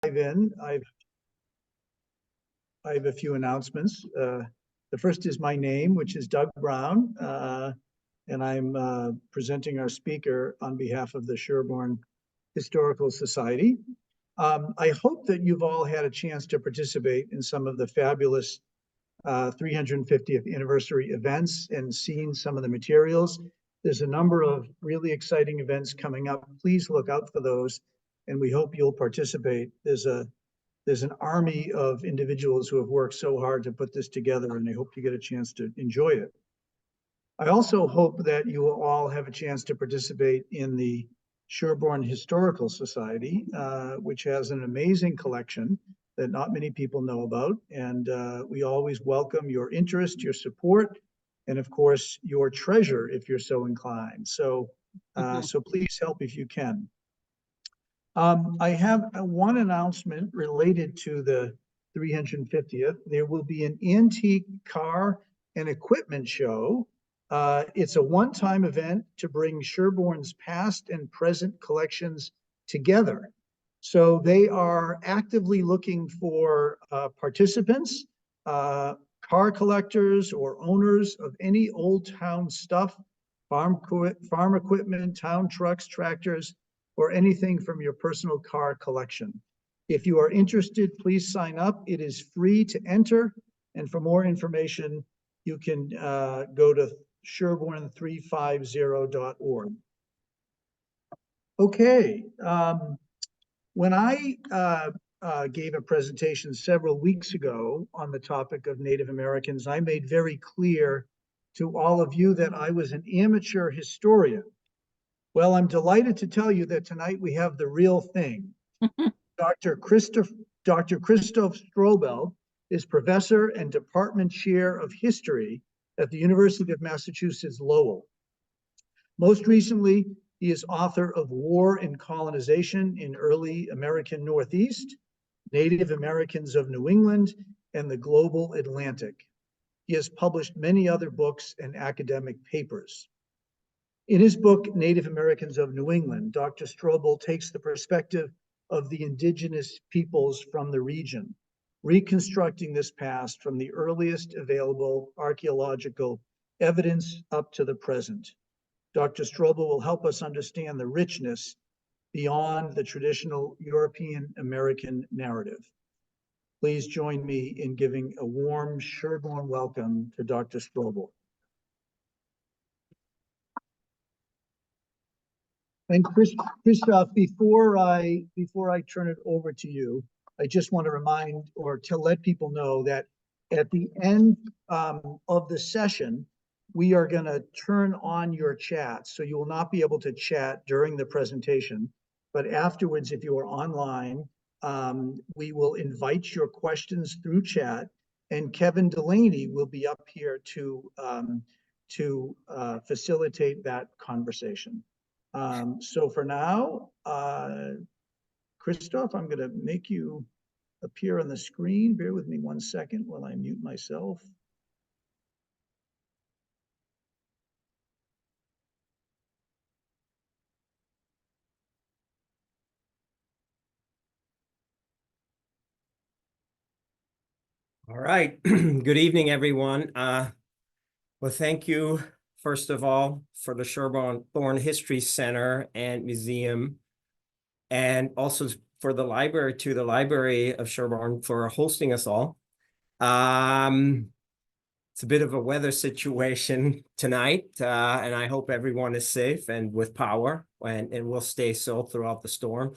dive in, I have a few announcements. The first is my name, which is Doug Brown, and I'm presenting our speaker on behalf of the Sherborn Historical Society. I hope that you've all had a chance to participate in some of the fabulous 350th anniversary events and seen some of the materials. There's a number of really exciting events coming up. Please look out for those, and we hope you'll participate. There's an army of individuals who have worked so hard to put this together, and I hope you get a chance to enjoy it. I also hope that you will all have a chance to participate in the Sherborn Historical Society, which has an amazing collection that not many people know about. And we always welcome your interest, your support, and of course, your treasure if you're so inclined. So, so please help if you can. I have one announcement related to the 350th. There will be an antique car and equipment show. It's a one-time event to bring Sherborn's past and present collections together. So they are actively looking for participants, car collectors or owners of any old town stuff, farm equipment, town trucks, tractors, or anything from your personal car collection. If you are interested, please sign up. It is free to enter. And for more information, you can go to sherborn350.org. Okay. When I gave a presentation several weeks ago on the topic of Native Americans, I made very clear to all of you that I was an amateur historian. Well, I'm delighted to tell you that tonight we have the real thing. Dr. Christoph Strobel is professor and department chair of history at the University of Massachusetts Lowell. Most recently, he is author of War and Colonization in Early American Northeast, Native Americans of New England, and the Global Atlantic. He has published many other books and academic papers. In his book, Native Americans of New England, Dr. Strobel takes the perspective of the indigenous peoples from the region, reconstructing this past from the earliest available archaeological evidence up to the present. Dr. Strobel will help us understand the richness beyond the traditional European American narrative. Please join me in giving a warm Sherborn welcome to Dr. Strobel. And Christoph, before I turn it over to you, I just want to remind or to let people know that at the end of the session, we are going to turn on your chat. So you will not be able to chat during the presentation, but afterwards, if you are online, we will invite your questions through chat, and Kevin Delaney will be up here to facilitate that conversation. So for now, Christoph, I'm going to make you appear on the screen. Bear with me 1 second while I mute myself. All right. Good evening, everyone. Well, thank you, first of all, for the Sherborn History Center and Museum, and also for the Library of Sherborn for hosting us all. It's a bit of a weather situation tonight, and I hope everyone is safe and with power, and will stay so throughout the storm.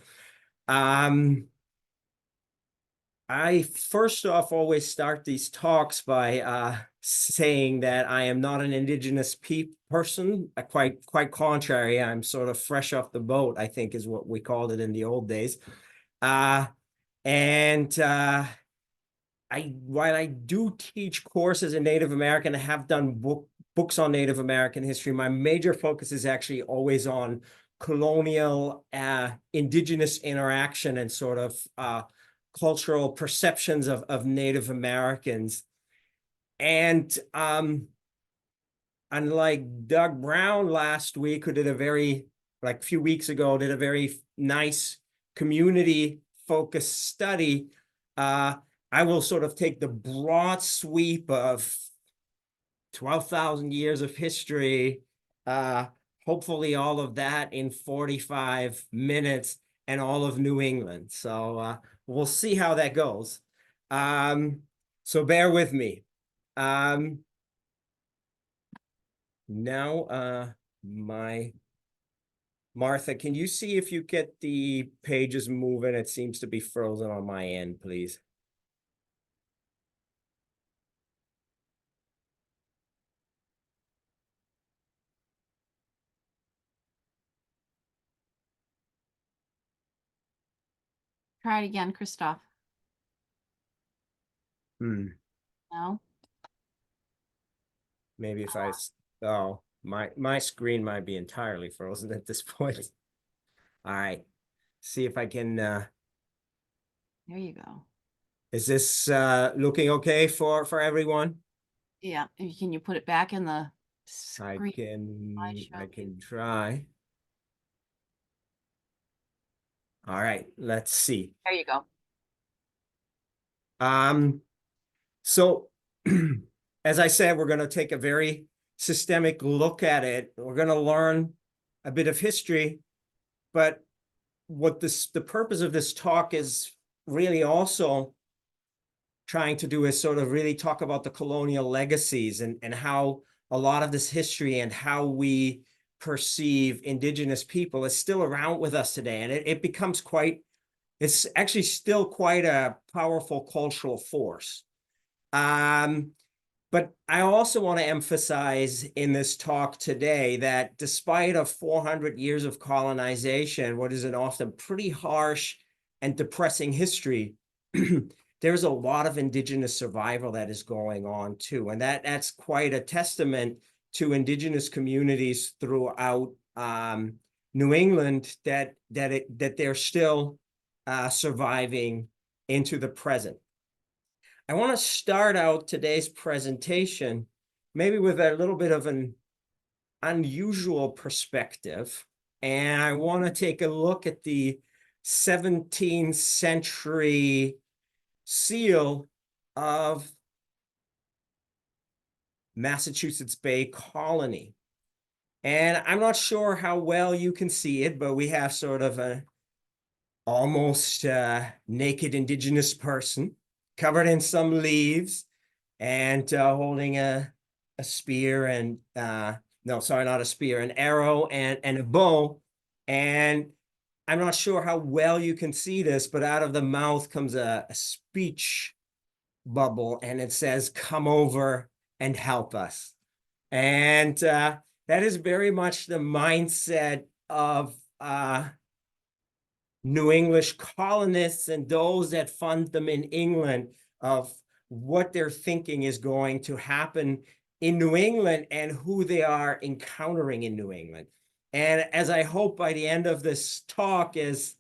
I first off always start these talks by saying that I am not an indigenous person. Quite contrary, I'm sort of fresh off the boat, I think is what we called it in the old days. While I do teach courses in Native American, I have done books on Native American history. My major focus is actually always on colonial indigenous interaction and sort of cultural perceptions of Native Americans. And unlike Doug Brown last week, who did a few weeks ago, did a very nice community focused study, I will sort of take the broad sweep of 12,000 years of history, hopefully all of that in 45 minutes, and all of New England. So we'll see how that goes. So bear with me. Now, Martha, can you see if you get the pages moving? It seems to be frozen on my end, please. Try it again, Christoph. No? Maybe if oh, my screen might be entirely frozen at this point. All right, see if I can, There you go. is this looking okay for everyone? Yeah, and can you put it back in the I screen? can try. All right, let's see. There you go. So as I said, we're going to take a very systemic look at it. We're going to learn a bit of history, but what the purpose of this talk is really also trying to do is sort of really talk about the colonial legacies and how a lot of this history and how we perceive indigenous people is still around with us today. And it becomes it's actually still quite a powerful cultural force. But I also want to emphasize in this talk today that despite of 400 years of colonization, what is an often pretty harsh and depressing history, there's a lot of indigenous survival that is going on too. And that's quite a testament to indigenous communities throughout New England that they're still surviving into the present. I want to start out today's presentation maybe with a little bit of an unusual perspective. And I want to take a look at the 17th century seal of Massachusetts Bay Colony. And I'm not sure how well you can see it, but we have sort of a almost naked indigenous person covered in some leaves and holding a spear and no, sorry, not a spear, an arrow and a bow. And I'm not sure how well you can see this, but out of the mouth comes a speech bubble and it says, "Come over and help us." And that is very much the mindset of New English colonists and those that fund them in England, of what they're thinking is going to happen in New England and who they are encountering in New England. And as I hope by the end of this talk, as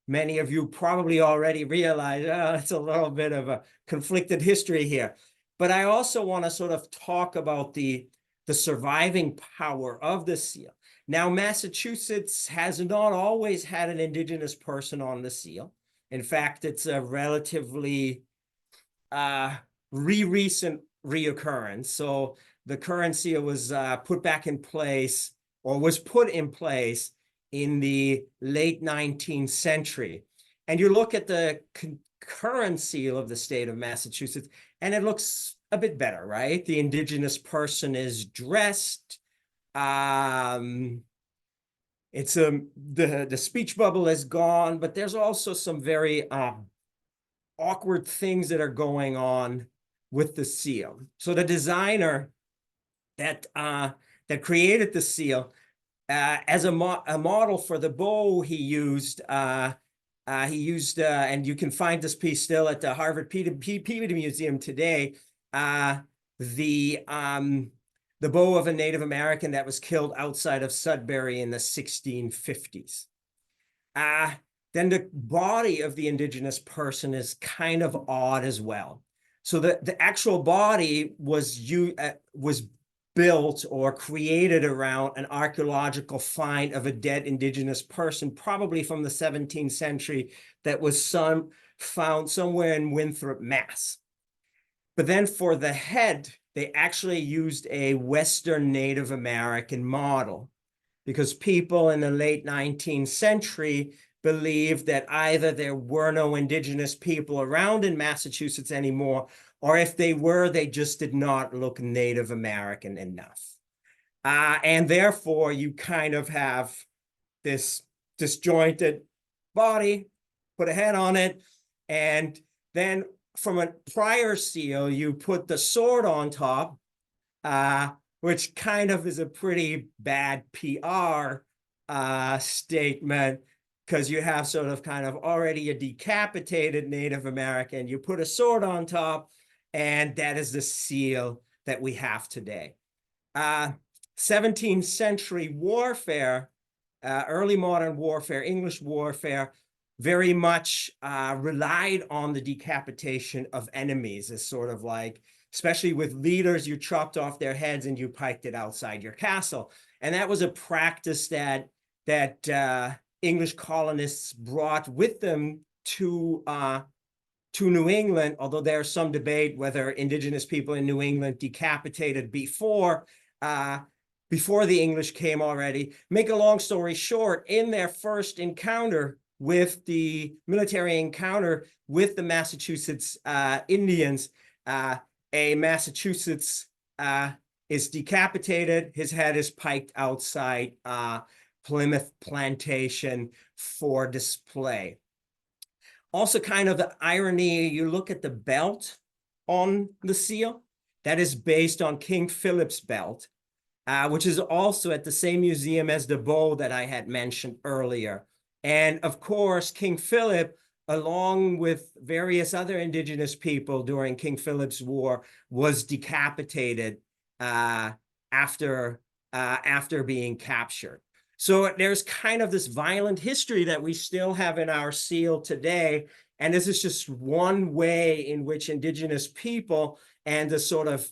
many of you probably already realize, it's a little bit of a conflicted history here. But I also want to sort of talk about the surviving power of the seal. Now, Massachusetts has not always had an indigenous person on the seal. In fact, it's a relatively recent reoccurrence. So the current seal was put back in place, or was put in place in the late 19th century. And you look at the current seal of the state of Massachusetts, and it looks a bit better, right? The indigenous person is dressed. It's the speech bubble is gone, but there's also some very awkward things that are going on with the seal. So the designer that created the seal, as a model for the bow, he used, and you can find this piece still at the Harvard Peabody Museum today, the bow of a Native American that was killed outside of Sudbury in the 1650s. Then the body of the indigenous person is kind of odd as well. So the actual body was built or created around an archaeological find of a dead indigenous person, probably from the 17th century, that was found somewhere in Winthrop, Mass. But then for the head, they actually used a Western Native American model, because people in the late 19th century believed that either there were no indigenous people around in Massachusetts anymore, or if they were, they just did not look Native American enough. And therefore, you kind of have this disjointed body, put a head on it, and then from a prior seal, you put the sword on top, which kind of is a pretty bad PR statement, because you have sort of kind of already a decapitated Native American. You put a sword on top, and that is the seal that we have today. 17th century warfare, early modern warfare, English warfare, very much relied on the decapitation of enemies as sort of like, especially with leaders, you chopped off their heads and you piked it outside your castle. And that was a practice that English colonists brought with them to New England, although there's some debate whether indigenous people in New England decapitated before the English came already. Make a long story short, in their first encounter with the military encounter with the Massachusetts Indians, a Massachusetts is decapitated. His head is piked outside Plymouth Plantation for display. Also, kind of the irony, you look at the belt on the seal, that is based on King Philip's belt, which is also at the same museum as the bow that I had mentioned earlier. And of course, King Philip, along with various other indigenous people during King Philip's War, was decapitated after being captured. So there's kind of this violent history that we still have in our seal today. And this is just one way in which indigenous people and the sort of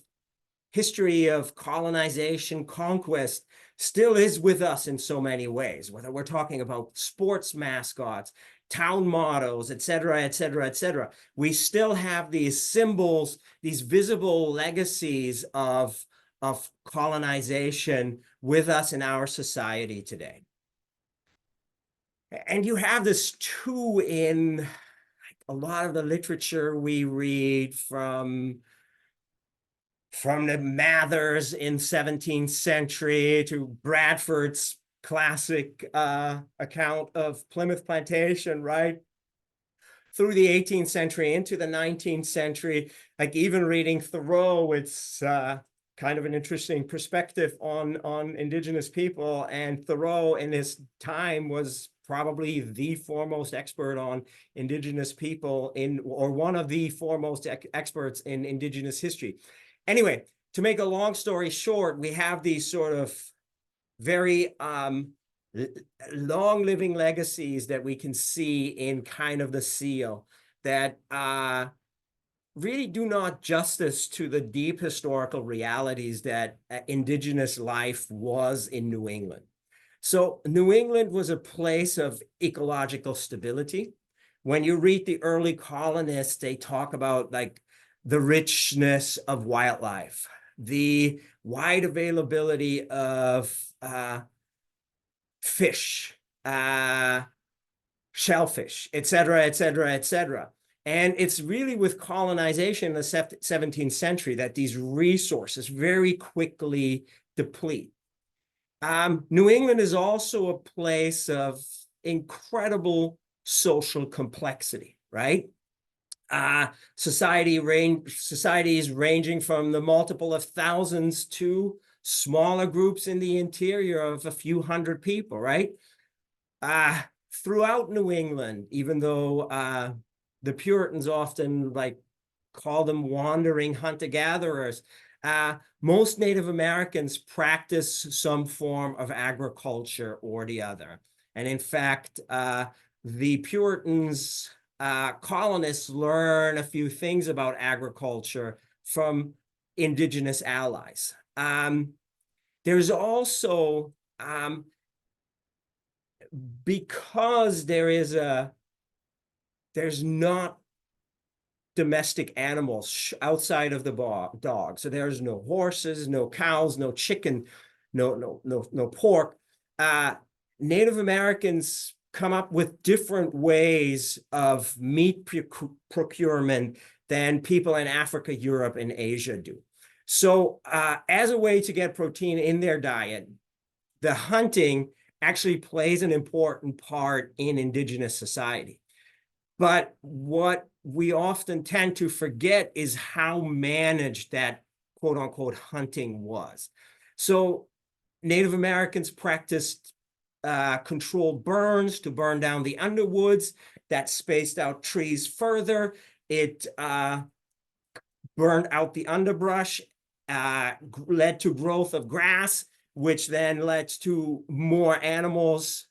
history of colonization, conquest, still is with us in so many ways, whether we're talking about sports mascots, town mottos, et cetera, et cetera, et cetera. We still have these symbols, these visible legacies of colonization with us in our society today. And you have this too in a lot of the literature we read, from the Mathers in 17th century to Bradford's classic account of Plymouth Plantation, right? Through the 18th century into the 19th century, like even reading Thoreau, it's kind of an interesting perspective on indigenous people. And Thoreau in his time was probably the foremost expert on indigenous people or one of the foremost experts in indigenous history. Anyway, to make a long story short, we have these sort of very long living legacies that we can see in kind of the seal that really do not justice to the deep historical realities that indigenous life was in New England. So New England was a place of ecological stability. When you read the early colonists, they talk about like the richness of wildlife, the wide availability of fish, shellfish, et cetera, et cetera, et cetera. And it's really with colonization in the 17th century that these resources very quickly deplete. New England is also a place of incredible social complexity, right? Societies ranging from the multiple of thousands to smaller groups in the interior of a few hundred people, right? Throughout New England, even though the Puritans often like call them wandering hunter-gatherers, most Native Americans practice some form of agriculture or the other. And in fact, the Puritans colonists learn a few things about agriculture from indigenous allies. There's also, because there's not domestic animals outside of the dog. So there's no horses, no cows, no chicken, no pork. Native Americans come up with different ways of meat procurement than people in Africa, Europe, and Asia do. So as a way to get protein in their diet, the hunting actually plays an important part in indigenous society. But what we often tend to forget is how managed that quote unquote hunting was. So Native Americans practiced controlled burns to burn down the underwoods that spaced out trees further. It burned out the underbrush, led to growth of grass, which then led to more animals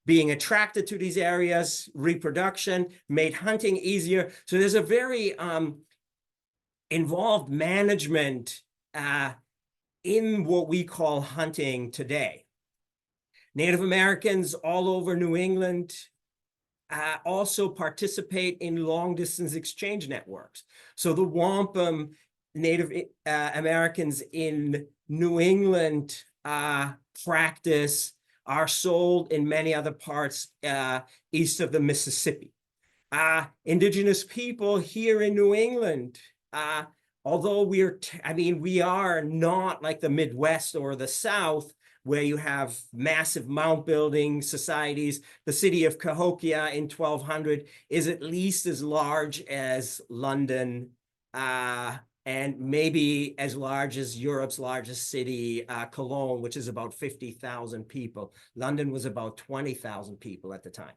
being attracted to these areas, reproduction, made hunting easier. So there's a very involved management in what we call hunting today. Native Americans all over New England also participate in long-distance exchange networks. So the wampum Native Americans in New England practice are sold in many other parts east of the Mississippi. Indigenous people here in New England, although we are not like the Midwest or the South, where you have massive mound building societies. The city of Cahokia in 1200 is at least as large as London, and maybe as large as Europe's largest city, Cologne, which is about 50,000 people. London was about 20,000 people at the time.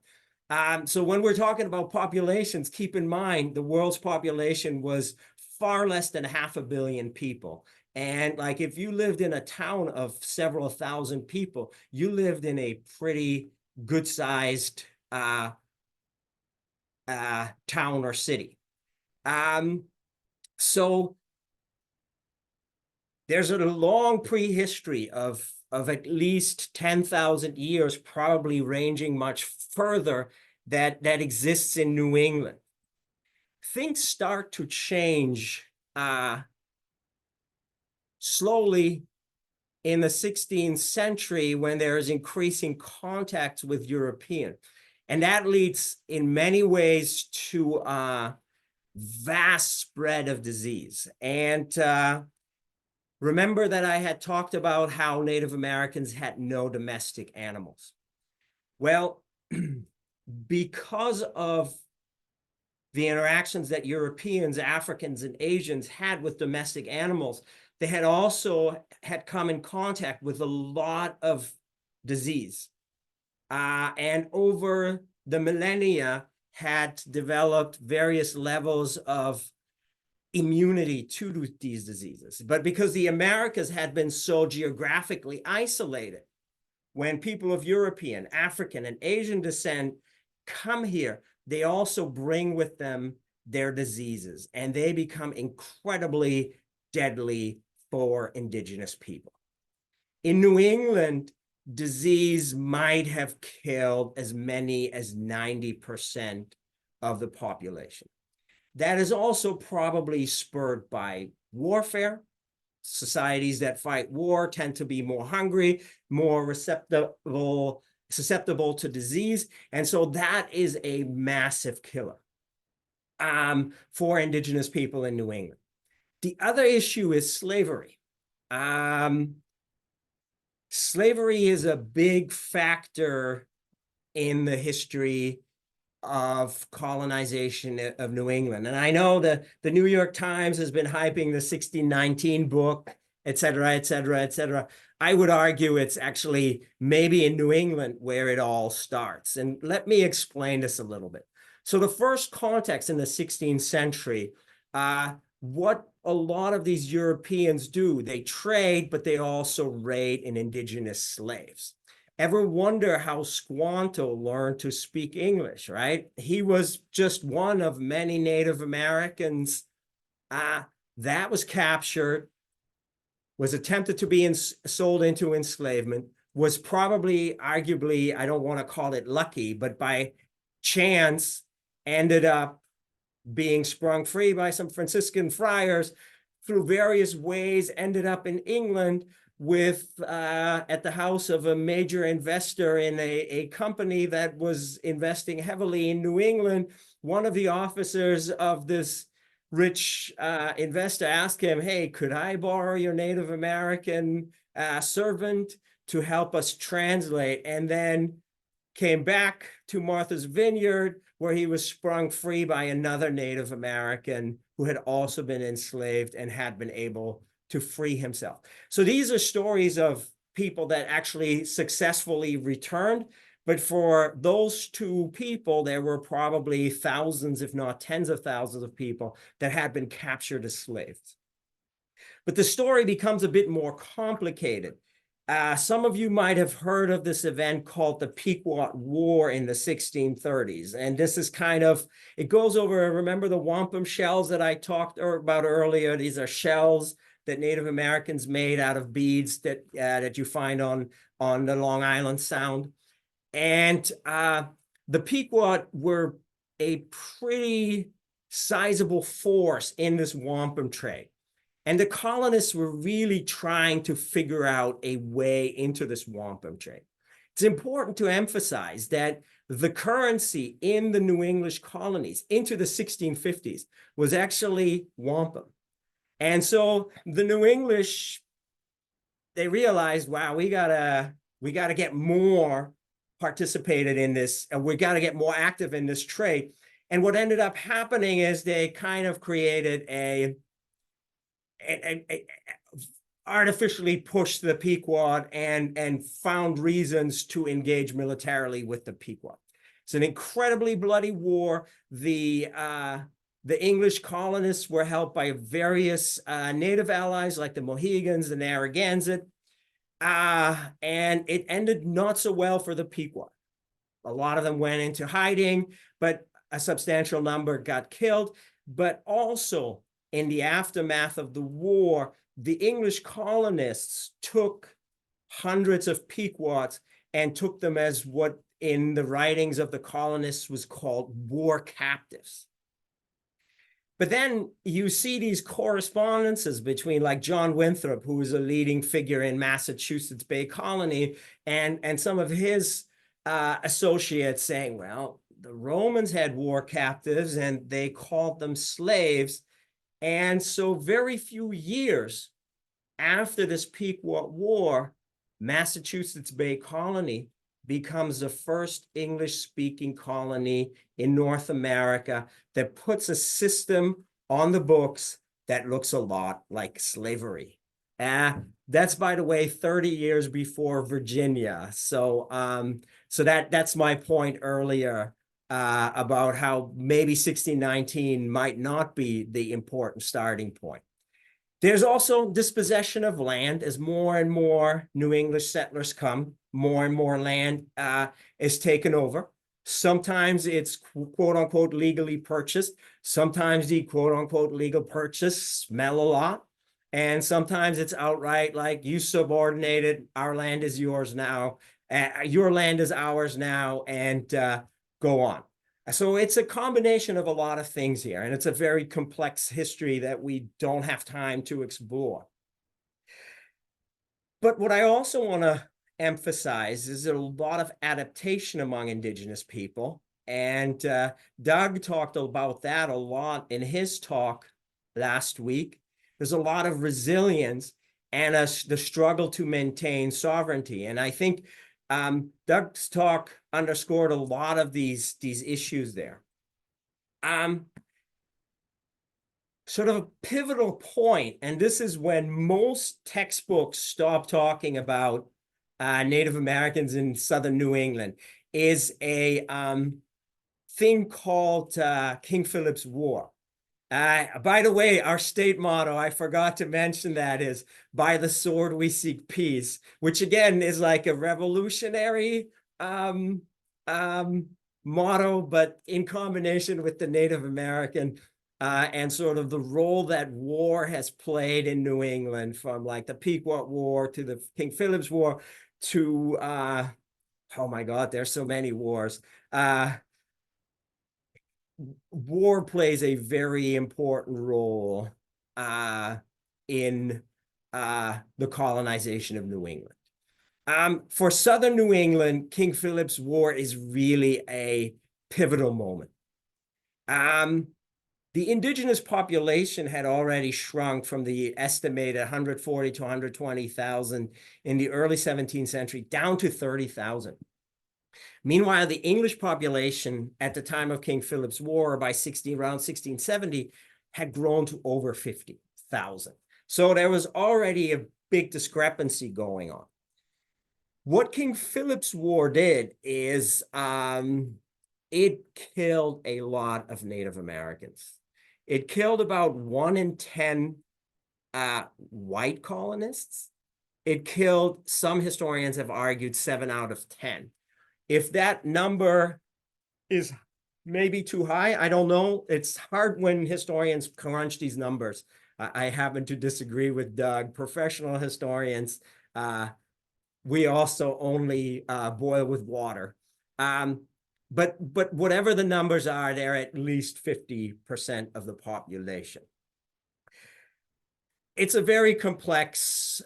So when we're talking about populations, keep in mind the world's population was far less than 500 million people. And like if you lived in a town of several thousand people, you lived in a pretty good-sized town or city. So there's a long prehistory of at least 10,000 years, probably ranging much further, that exists in New England. Things start to change slowly in the 16th century when there is increasing contact with European. And that leads in many ways to vast spread of disease. And remember that I had talked about how Native Americans had no domestic animals. Well, because of the interactions that Europeans, Africans, and Asians had with domestic animals, they had also come in contact with a lot of disease. And over the millennia had developed various levels of immunity to these diseases. But because the Americas had been so geographically isolated, when people of European, African, and Asian descent come here, they also bring with them their diseases, and they become incredibly deadly for indigenous people. In New England, disease might have killed as many as 90% of the population. That is also probably spurred by warfare. Societies that fight war tend to be more hungry, more susceptible to disease. And so that is a massive killer for indigenous people in New England. The other issue is slavery. Slavery is a big factor in the history of colonization of New England. And I know that the New York Times has been hyping the 1619 book, et cetera, et cetera, et cetera. I would argue it's actually maybe in New England where it all starts. And let me explain this a little bit. So the first context in the 16th century, what a lot of these Europeans do, they trade, but they also raid in indigenous slaves. Ever wonder how Squanto learned to speak English, right? He was just one of many Native Americans that was captured, was attempted to be sold into enslavement, was probably, arguably, I don't want to call it lucky, but by chance ended up being sprung free by some Franciscan friars through various ways, ended up in England with at the house of a major investor in a company that was investing heavily in New England. One of the officers of this rich investor asked him, hey, could I borrow your Native American servant to help us translate? And then came back to Martha's Vineyard, where he was sprung free by another Native American who had also been enslaved and had been able to free himself. So these are stories of people that actually successfully returned. But for those two people, there were probably thousands, if not tens of thousands of people that had been captured as slaves. But the story becomes a bit more complicated. Some of you might have heard of this event called the Pequot War in the 1630s. And this is kind of, it goes over, remember the wampum shells that I talked about earlier? These are shells that Native Americans made out of beads that, that you find on the Long Island Sound. And the Pequot were a pretty sizable force in this wampum trade. And the colonists were really trying to figure out a way into this wampum trade. It's important to emphasize that the currency in the New English colonies into the 1650s was actually wampum. And so the New English, they realized, wow, we gotta get more participated in this, and we gotta get more active in this trade. And what ended up happening is they kind of created artificially pushed the Pequot and found reasons to engage militarily with the Pequot. It's an incredibly bloody war. The English colonists were helped by various native allies like the Mohegans, the Narragansett, and it ended not so well for the Pequot. A lot of them went into hiding, but a substantial number got killed. But also, in the aftermath of the war, the English colonists took hundreds of Pequots and took them as what in the writings of the colonists was called war captives. But then you see these correspondences between like John Winthrop, who was a leading figure in Massachusetts Bay Colony, and some of his associates saying, well, the Romans had war captives and they called them slaves. And so very few years after this Pequot War, Massachusetts Bay Colony becomes the first English-speaking colony in North America that puts a system on the books that looks a lot like slavery. That's, by the way, 30 years before Virginia. So, that's my point earlier about how maybe 1619 might not be the important starting point. There's also dispossession of land as more and more New English settlers come, more and more land is taken over. Sometimes it's quote unquote legally purchased. Sometimes the quote unquote legal purchase smell a lot. And sometimes it's outright like you subordinated, our land is yours now, your land is ours now, and go on. So it's a combination of a lot of things here, and it's a very complex history that we don't have time to explore. But what I also want to emphasize is a lot of adaptation among Indigenous people, and Doug talked about that a lot in his talk last week. There's a lot of resilience and the struggle to maintain sovereignty, and I think Doug's talk underscored a lot of these issues there. Sort of a pivotal point, and this is when most textbooks stop talking about Native Americans in Southern New England, is a thing called King Philip's War. By the way, our state motto, I forgot to mention that, is by the sword we seek peace, which again is like a revolutionary motto, but in combination with the Native American and sort of the role that war has played in New England, from like the Pequot War to the King Philip's War to, oh my God, there's so many wars. War plays a very important role in the colonization of New England. For Southern New England, King Philip's War is really a pivotal moment. The indigenous population had already shrunk from the estimated 140 to 120,000 in the early 17th century down to 30,000. Meanwhile, the English population at the time of King Philip's War, around 1670, had grown to over 50,000. So there was already a big discrepancy going on. What King Philip's War did is it killed a lot of Native Americans. It killed about 1 in 10 white colonists. It killed, some historians have argued, 7 out of 10. If that number is maybe too high, I don't know. It's hard when historians crunch these numbers. I happen to disagree with Doug. Professional historians, we also only boil with water. But whatever the numbers are, they're at least 50% of the population. It's a very complex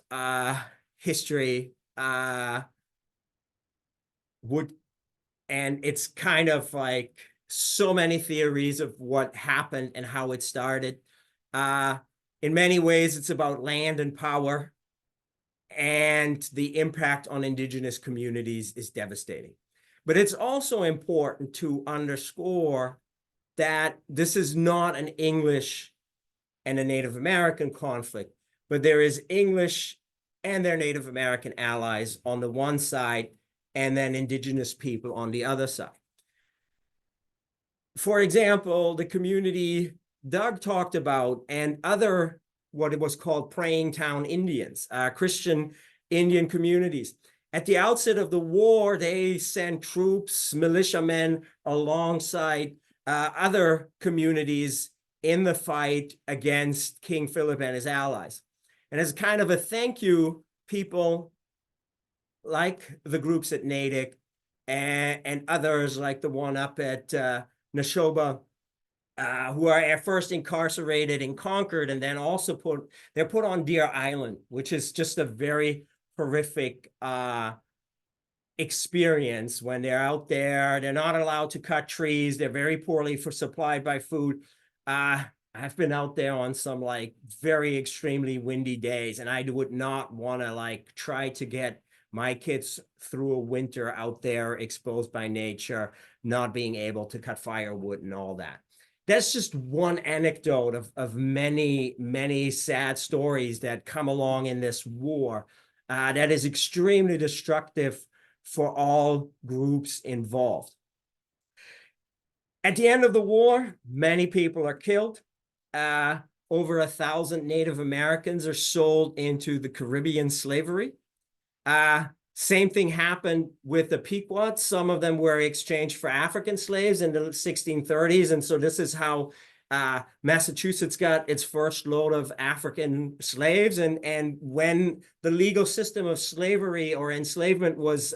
history. And it's kind of like so many theories of what happened and how it started. In many ways, it's about land and power, and the impact on indigenous communities is devastating. But it's also important to underscore that this is not an English and a Native American conflict, but there is English and their Native American allies on the one side, and then indigenous people on the other side. For example, the community Doug talked about, and other what it was called praying town Indians, Christian Indian communities. At the outset of the war, they sent troops, militiamen, alongside other communities in the fight against King Philip and his allies. And as kind of a thank you, people like the groups at Natick and others like the one up at Neshoba, who are at first incarcerated in Concord, and then also put on Deer Island, which is just a very horrific experience when they're out there. They're not allowed to cut trees. They're very poorly supplied by food. I've been out there on some like very extremely windy days, and I would not want to like try to get my kids through a winter out there exposed by nature, not being able to cut firewood and all that. That's just one anecdote of many, many sad stories that come along in this war that is extremely destructive for all groups involved. At the end of the war, many people are killed. Over 1,000 Native Americans are sold into the Caribbean slavery. Same thing happened with the Pequot. Some of them were exchanged for African slaves in the 1630s. And so this is how Massachusetts got its first load of African slaves. And when the legal system of slavery or enslavement was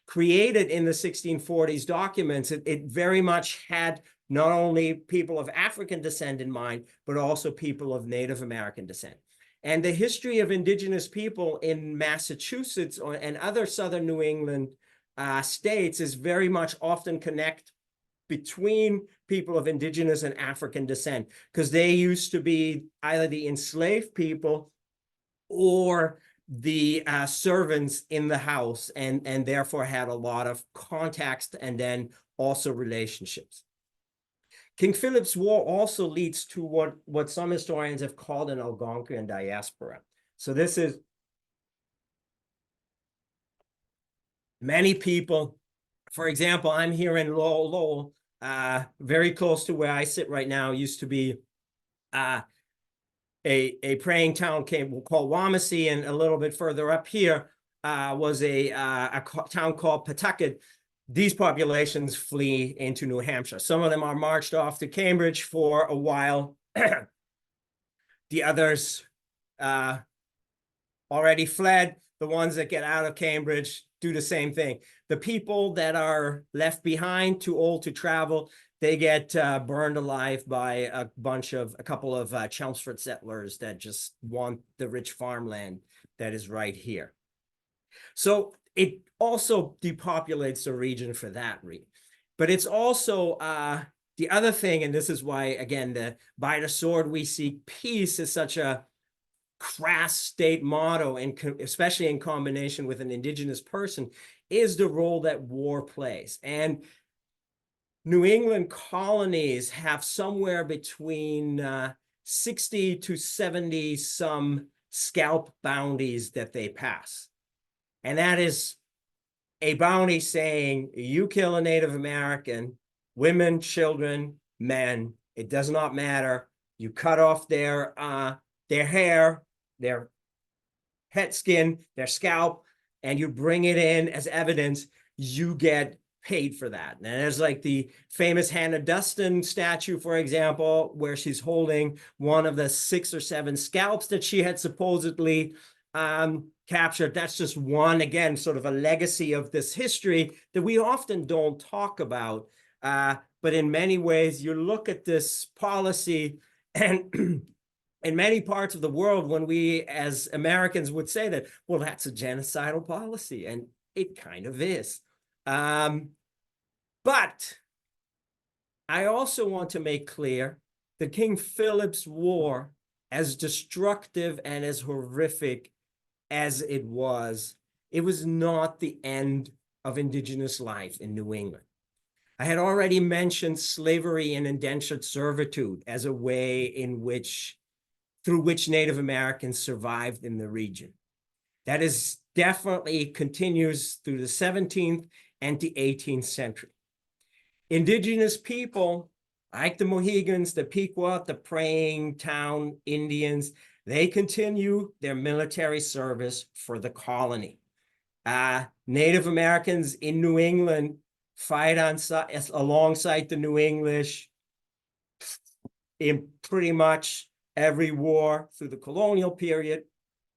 created in the 1640s documents, it very much had not only people of African descent in mind, but also people of Native American descent. And the history of indigenous people in Massachusetts and other Southern New England states is very much often connect between people of indigenous and African descent, because they used to be either the enslaved people or the servants in the house, and therefore had a lot of contacts and then also relationships. King Philip's War also leads to what some historians have called an Algonquian diaspora. So this is many people. For example, I'm here in Lowell, very close to where I sit right now. Used to be a praying town called Wamasee, and a little bit further up here was a town called Pawtucket. these populations flee into New Hampshire. Some of them are marched off to Cambridge for a while. The others already fled. The ones that get out of Cambridge do the same thing. The people that are left behind, too old to travel, they get burned alive by a couple of Chelmsford settlers that just want the rich farmland that is right here. So it also depopulates the region for that reason. But it's also the other thing, and this is why, again, the by the sword we seek peace is such a crass state motto, and especially in combination with an indigenous person, is the role that war plays. And New England colonies have somewhere between 60 to 70 some scalp bounties that they pass. And that is a bounty saying, you kill a Native American, women, children, men, it does not matter. You cut off their hair, their head skin, their scalp, and you bring it in as evidence, you get paid for that. And there's like the famous Hannah Duston statue, for example, where she's holding one of the 6 or 7 scalps that she had supposedly captured. That's just one, again, sort of a legacy of this history that we often don't talk about. But in many ways, you look at this policy, and in many parts of the world, when we as Americans would say that, well, that's a genocidal policy, and it kind of is. But I also want to make clear that King Philip's War, as destructive and as horrific as it was not the end of indigenous life in New England. I had already mentioned slavery and indentured servitude as a way through which Native Americans survived in the region. That is definitely continues through the 17th and the 18th century. Indigenous people, like the Mohegans, the Pequot, the Praying Town Indians, they continue their military service for the colony. Native Americans in New England fight alongside the New English in pretty much every war through the colonial period.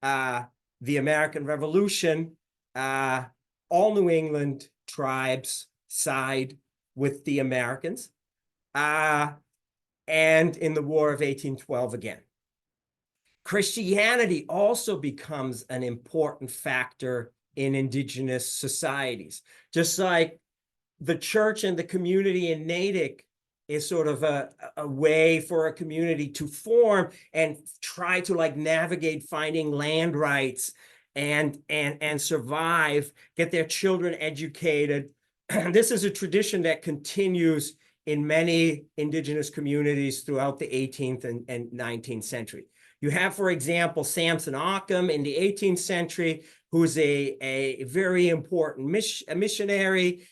The American Revolution, all New England tribes side with the Americans, and in the War of 1812 again. Christianity also becomes an important factor in indigenous societies, just like the church and the community in Natick is sort of a way for a community to form and try to like navigate finding land rights and survive, get their children educated. This is a tradition that continues in many indigenous communities throughout the 18th and 19th century. You have, for example, Samson Occam in the 18th century, who's a very important missionary,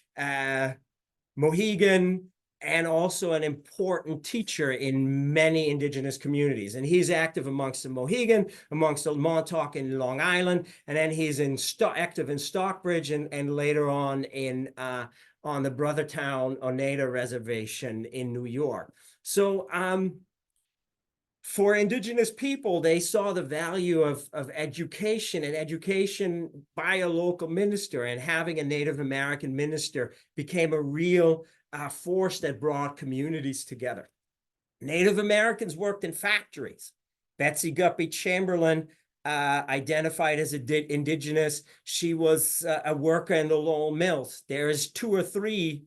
Mohegan, and also an important teacher in many indigenous communities. And he's active amongst the Mohegan, amongst the Montauk in Long Island, and then he's active in Stockbridge and later on the Brothertown Oneida Reservation in New York. So for indigenous people, they saw the value of education, and education by a local minister, and having a Native American minister became a real force that brought communities together. Native Americans worked in factories. Betsy Guppy Chamberlain, identified as indigenous, she was a worker in the Lowell mills. There's 2 or 3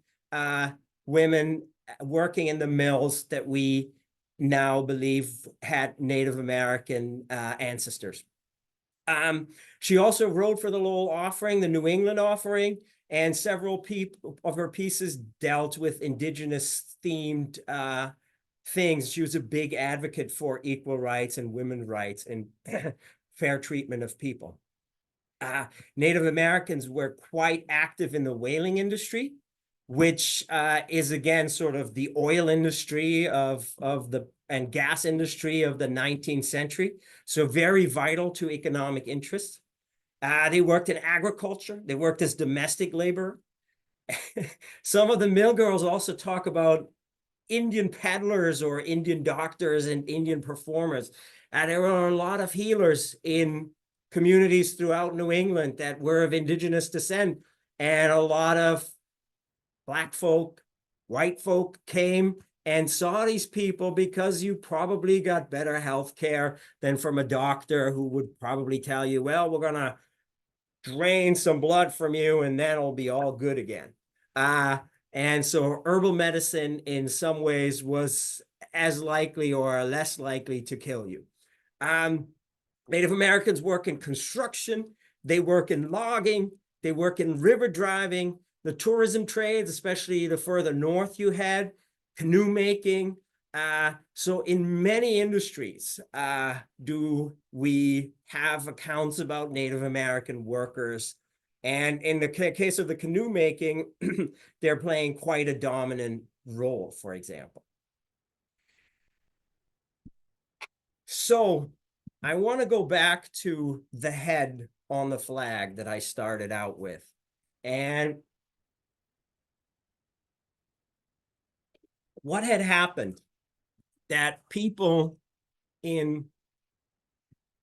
women working in the mills that we now believe had Native American ancestors. She also wrote for the Lowell Offering, the New England Offering, and several of her pieces dealt with indigenous themed things. She was a big advocate for equal rights and women's rights and fair treatment of people. Native Americans were quite active in the whaling industry, which is again sort of the oil industry and gas industry of the 19th century. So very vital to economic interests. They worked in agriculture. They worked as domestic labor. Some of the mill girls also talk about Indian peddlers or Indian doctors and Indian performers. And there were a lot of healers in communities throughout New England that were of indigenous descent. And a lot of Black folk, white folk came and saw these people because you probably got better health care than from a doctor who would probably tell you, well, we're going to drain some blood from you and then it'll be all good again. And so herbal medicine in some ways was as likely or less likely to kill you. Native Americans work in construction, they work in logging, they work in river driving, the tourism trades, especially the further north you head, canoe making. So in many industries, do we have accounts about Native American workers. And in the case of the canoe making, they're playing quite a dominant role, for example. So I want to go back to the head on the flag that I started out with. And what had happened that people in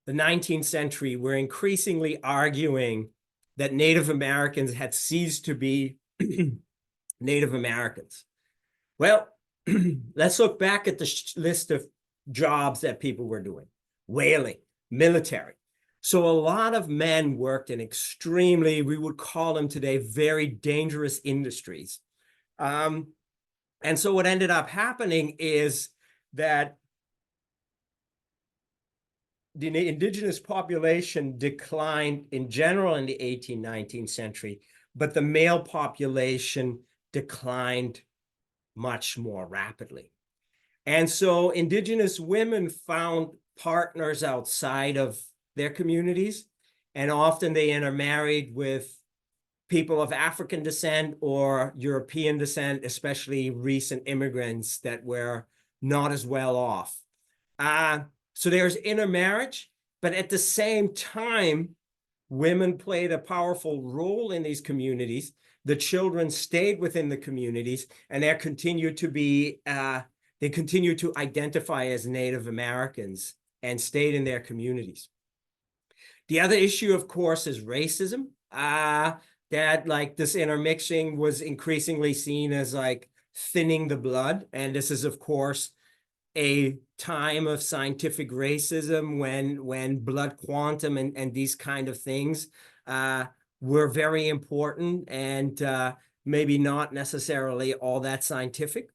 the 19th century were increasingly arguing that Native Americans had ceased to be Native Americans. Well, let's look back at the list of jobs that people were doing. Whaling, military. So a lot of men worked in extremely, we would call them today, very dangerous industries. And so what ended up happening is that the indigenous population declined in general in the 18th, 19th century, but the male population declined much more rapidly. And so indigenous women found partners outside of their communities, and often they intermarried with people of African descent or European descent, especially recent immigrants that were not as well off. So there's intermarriage, but at the same time, women played a powerful role in these communities. The children stayed within the communities, and they continued to be, they continued to identify as Native Americans and stayed in their communities. The other issue, of course, is racism. That like this intermixing was increasingly seen as like thinning the blood. And this is, of course, a time of scientific racism when blood quantum and these kind of things were very important and maybe not necessarily all that scientific.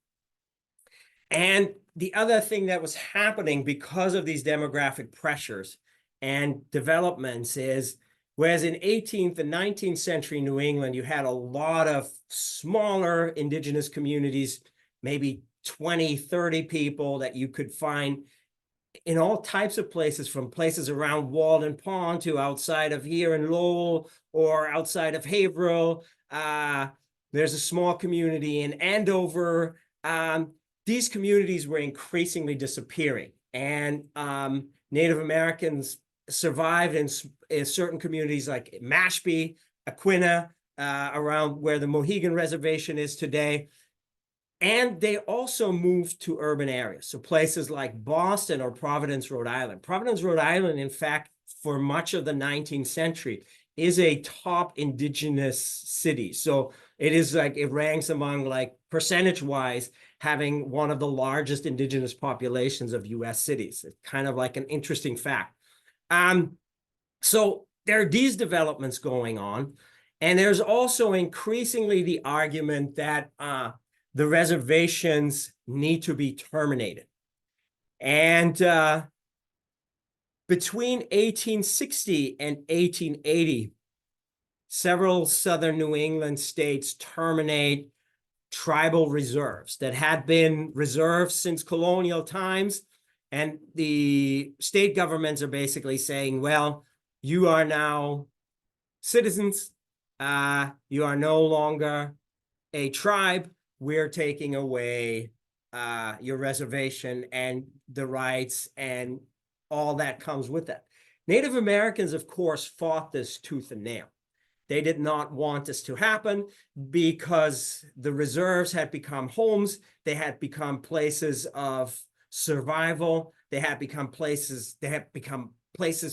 And the other thing that was happening because of these demographic pressures and developments is, whereas in 18th and 19th century New England, you had a lot of smaller indigenous communities, maybe 20, 30 people that you could find in all types of places, from places around Walden Pond to outside of here in Lowell or outside of Haverhill. There's a small community in Andover. These communities were increasingly disappearing, and Native Americans survived in certain communities like Mashpee, Aquinnah, around where the Mohegan Reservation is today. And they also moved to urban areas. So places like Boston or Providence, Rhode Island. Providence, Rhode Island, in fact, for much of the 19th century, is a top indigenous city. So it is like, it ranks among, like, percentage-wise, having one of the largest indigenous populations of US cities. It's kind of like an interesting fact. So there are these developments going on. And there's also increasingly the argument that the reservations need to be terminated. And between 1860 and 1880, several southern New England states terminate tribal reserves that had been reserved since colonial times. And the state governments are basically saying, well, you are now citizens. You are no longer a tribe. We're taking away your reservation and the rights and all that comes with that. Native Americans, of course, fought this tooth and nail. They did not want this to happen because the reserves had become homes. They had become places of survival. They had become places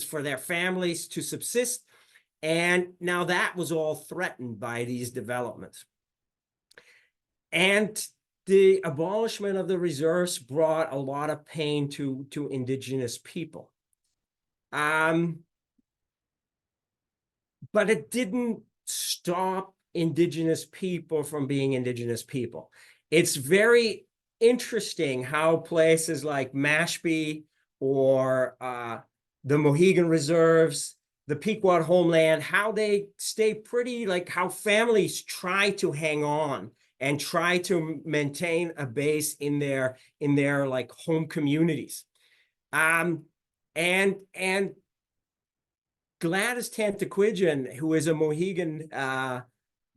for their families to subsist. And now that was all threatened by these developments. And the abolishment of the reserves brought a lot of pain to indigenous people. But it didn't stop indigenous people from being indigenous people. It's very interesting how places like Mashpee or the Mohegan Reserves, the Pequot homeland, how they stay pretty, like how families try to hang on and try to maintain a base in their like home communities. And Gladys Tantaquidgeon, who is a Mohegan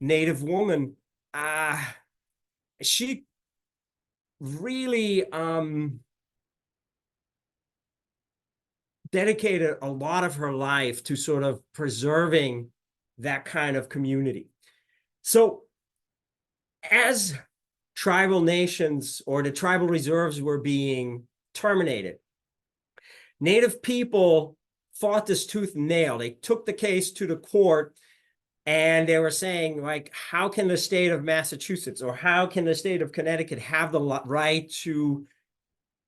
Native woman, she really dedicated a lot of her life to sort of preserving that kind of community. So as tribal nations or the tribal reserves were being terminated, Native people fought this tooth and nail. They took the case to the court and they were saying, like, how can the state of Massachusetts or how can the state of Connecticut have the right to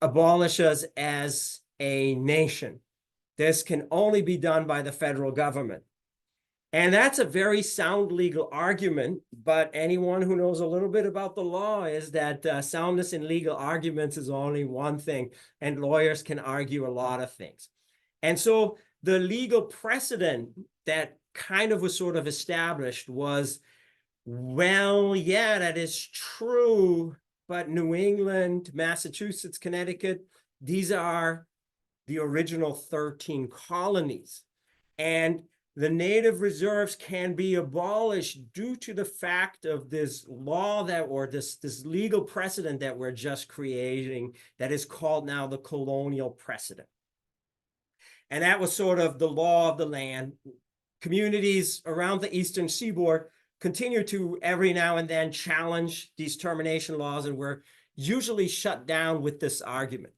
abolish us as a nation? This can only be done by the federal government. And that's a very sound legal argument, but anyone who knows a little bit about the law is that soundness in legal arguments is only one thing, and lawyers can argue a lot of things. And so the legal precedent that kind of was sort of established was, well, yeah, that is true, but New England, Massachusetts, Connecticut, these are the original 13 colonies. And the native reserves can be abolished due to the fact of this law that, or this legal precedent that we're just creating that is called now the colonial precedent. And that was sort of the law of the land. Communities around the eastern seaboard continue to every now and then challenge these termination laws, and were usually shut down with this argument.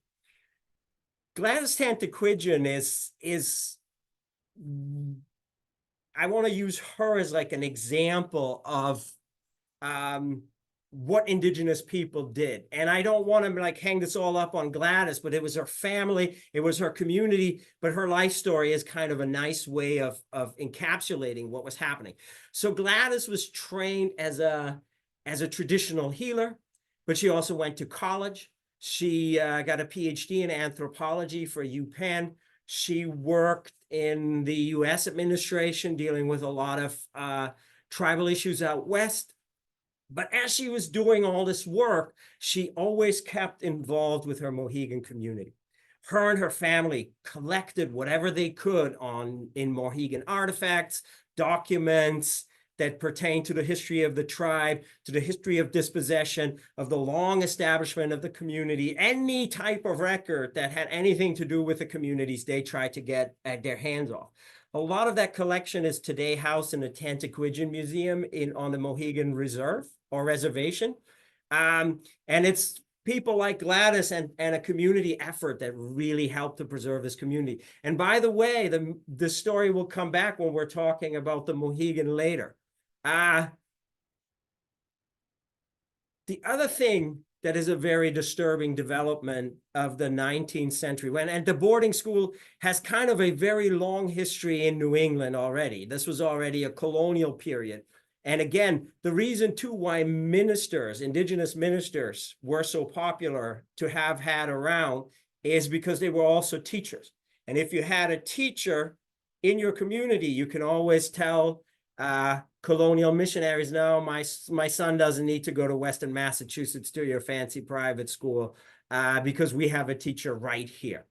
Gladys Tantaquidgeon is I want to use her as like an example of what indigenous people did. And I don't want to like hang this all up on Gladys, but it was her family, it was her community, but her life story is kind of a nice way of encapsulating what was happening. So Gladys was trained as a traditional healer, but she also went to college. She got a PhD in anthropology for UPenn. She worked in the US administration dealing with a lot of tribal issues out west. But as she was doing all this work, she always kept involved with her Mohegan community. Her and her family collected whatever they could in Mohegan artifacts, documents that pertain to the history of the tribe, to the history of dispossession, of the long establishment of the community. Any type of record that had anything to do with the communities, they tried to get their hands off. A lot of that collection is today housed in the Tantaquidgeon Museum on the Mohegan Reserve or Reservation. And it's people like Gladys and a community effort that really helped to preserve this community. And by the way, the story will come back when we're talking about the Mohegan later. The other thing that is a very disturbing development of the 19th century, and the boarding school has kind of a very long history in New England already. This was already a colonial period. And again, the reason too why ministers, indigenous ministers, were so popular to have had around is because they were also teachers. And if you had a teacher in your community, you can always tell colonial missionaries, no, my son doesn't need to go to Western Massachusetts to your fancy private school because we have a teacher right here.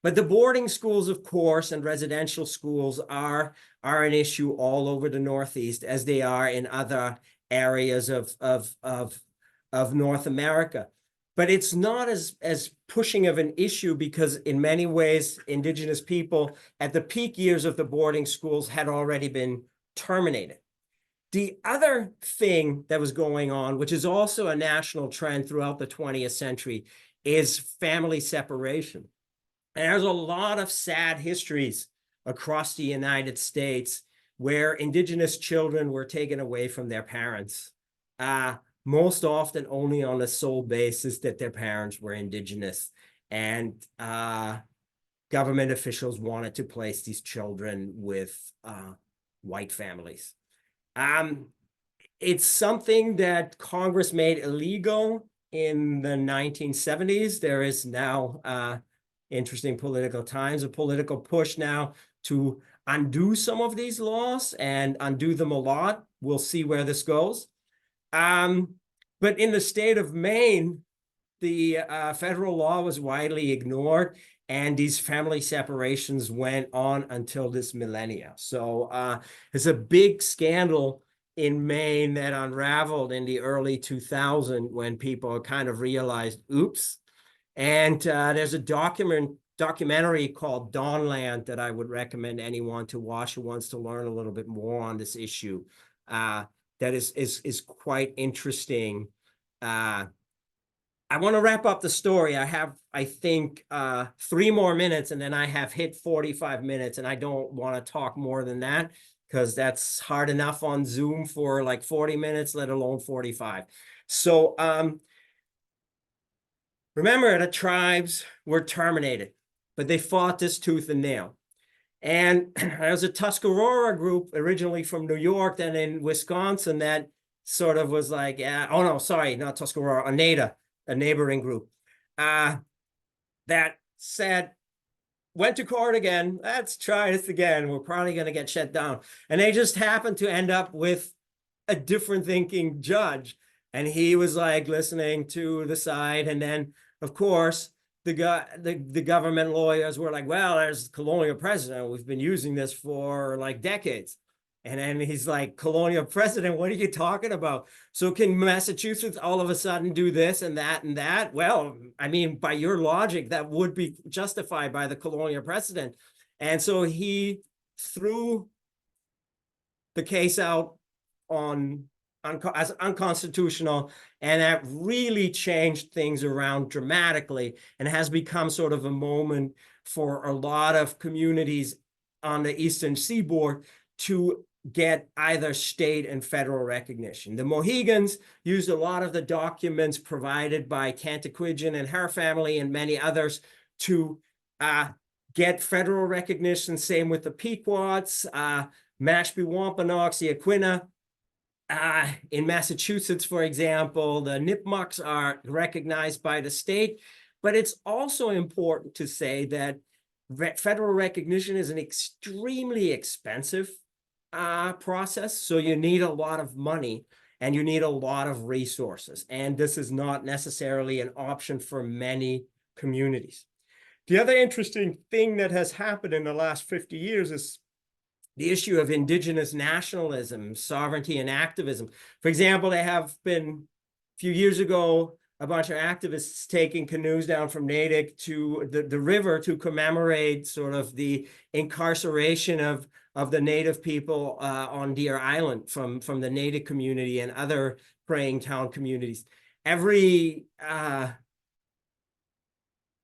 But the boarding schools, of course, and residential schools are an issue all over the Northeast, as they are in other areas of North America. But it's not as pushing of an issue because in many ways, indigenous people at the peak years of the boarding schools had already been terminated. The other thing that was going on, which is also a national trend throughout the 20th century, is family separation. And there's a lot of sad histories across the United States where Indigenous children were taken away from their parents, most often only on the sole basis that their parents were Indigenous. And government officials wanted to place these children with white families. It's something that Congress made illegal in the 1970s. There is now interesting political times, a political push now to undo some of these laws and undo them a lot. We'll see where this goes. But in the state of Maine, the federal law was widely ignored, and these family separations went on until this millennia. So it's a big scandal in Maine that unraveled in the early 2000s when people kind of realized, oops. And there's a documentary called Dawnland that I would recommend anyone to watch who wants to learn a little bit more on this issue. That is quite interesting. I want to wrap up the story. I have, I think, 3 more minutes, and then I have hit 45 minutes, and I don't want to talk more than that because that's hard enough on Zoom for like 40 minutes, let alone 45. So remember, the tribes were terminated, but they fought this tooth and nail. And there was a Tuscarora group originally from New York, then in Wisconsin, that sort of was like, oh no, sorry, not Tuscarora, Oneida, a neighboring group, that said, went to court again, let's try this again, we're probably going to get shut down. And they just happened to end up with a different thinking judge. And he was like listening to the side. And then, of course, the government lawyers were like, well, there's colonial precedent. We've been using this for like decades. And then he's like, colonial precedent, what are you talking about? So can Massachusetts all of a sudden do this and that and that? Well, I mean, by your logic, that would be justified by the colonial precedent. And so he threw the case out as unconstitutional, and that really changed things around dramatically and has become sort of a moment for a lot of communities on the Eastern Seaboard to get either state and federal recognition. The Mohegans used a lot of the documents provided by Kantaquidgeon and her family and many others to get federal recognition. Same with the Pequots, Mashpee Wampanoags, the Aquinnah. In Massachusetts, for example, the Nipmucs are recognized by the state, but it's also important to say that federal recognition is an extremely expensive process. So you need a lot of money and you need a lot of resources. And this is not necessarily an option for many communities. The other interesting thing that has happened in the last 50 years is the issue of Indigenous nationalism, sovereignty, and activism. For example, there have been, a few years ago, a bunch of activists taking canoes down from Natick to the river to commemorate sort of the incarceration of the Native people on Deer Island from the Natick community and other praying town communities. Every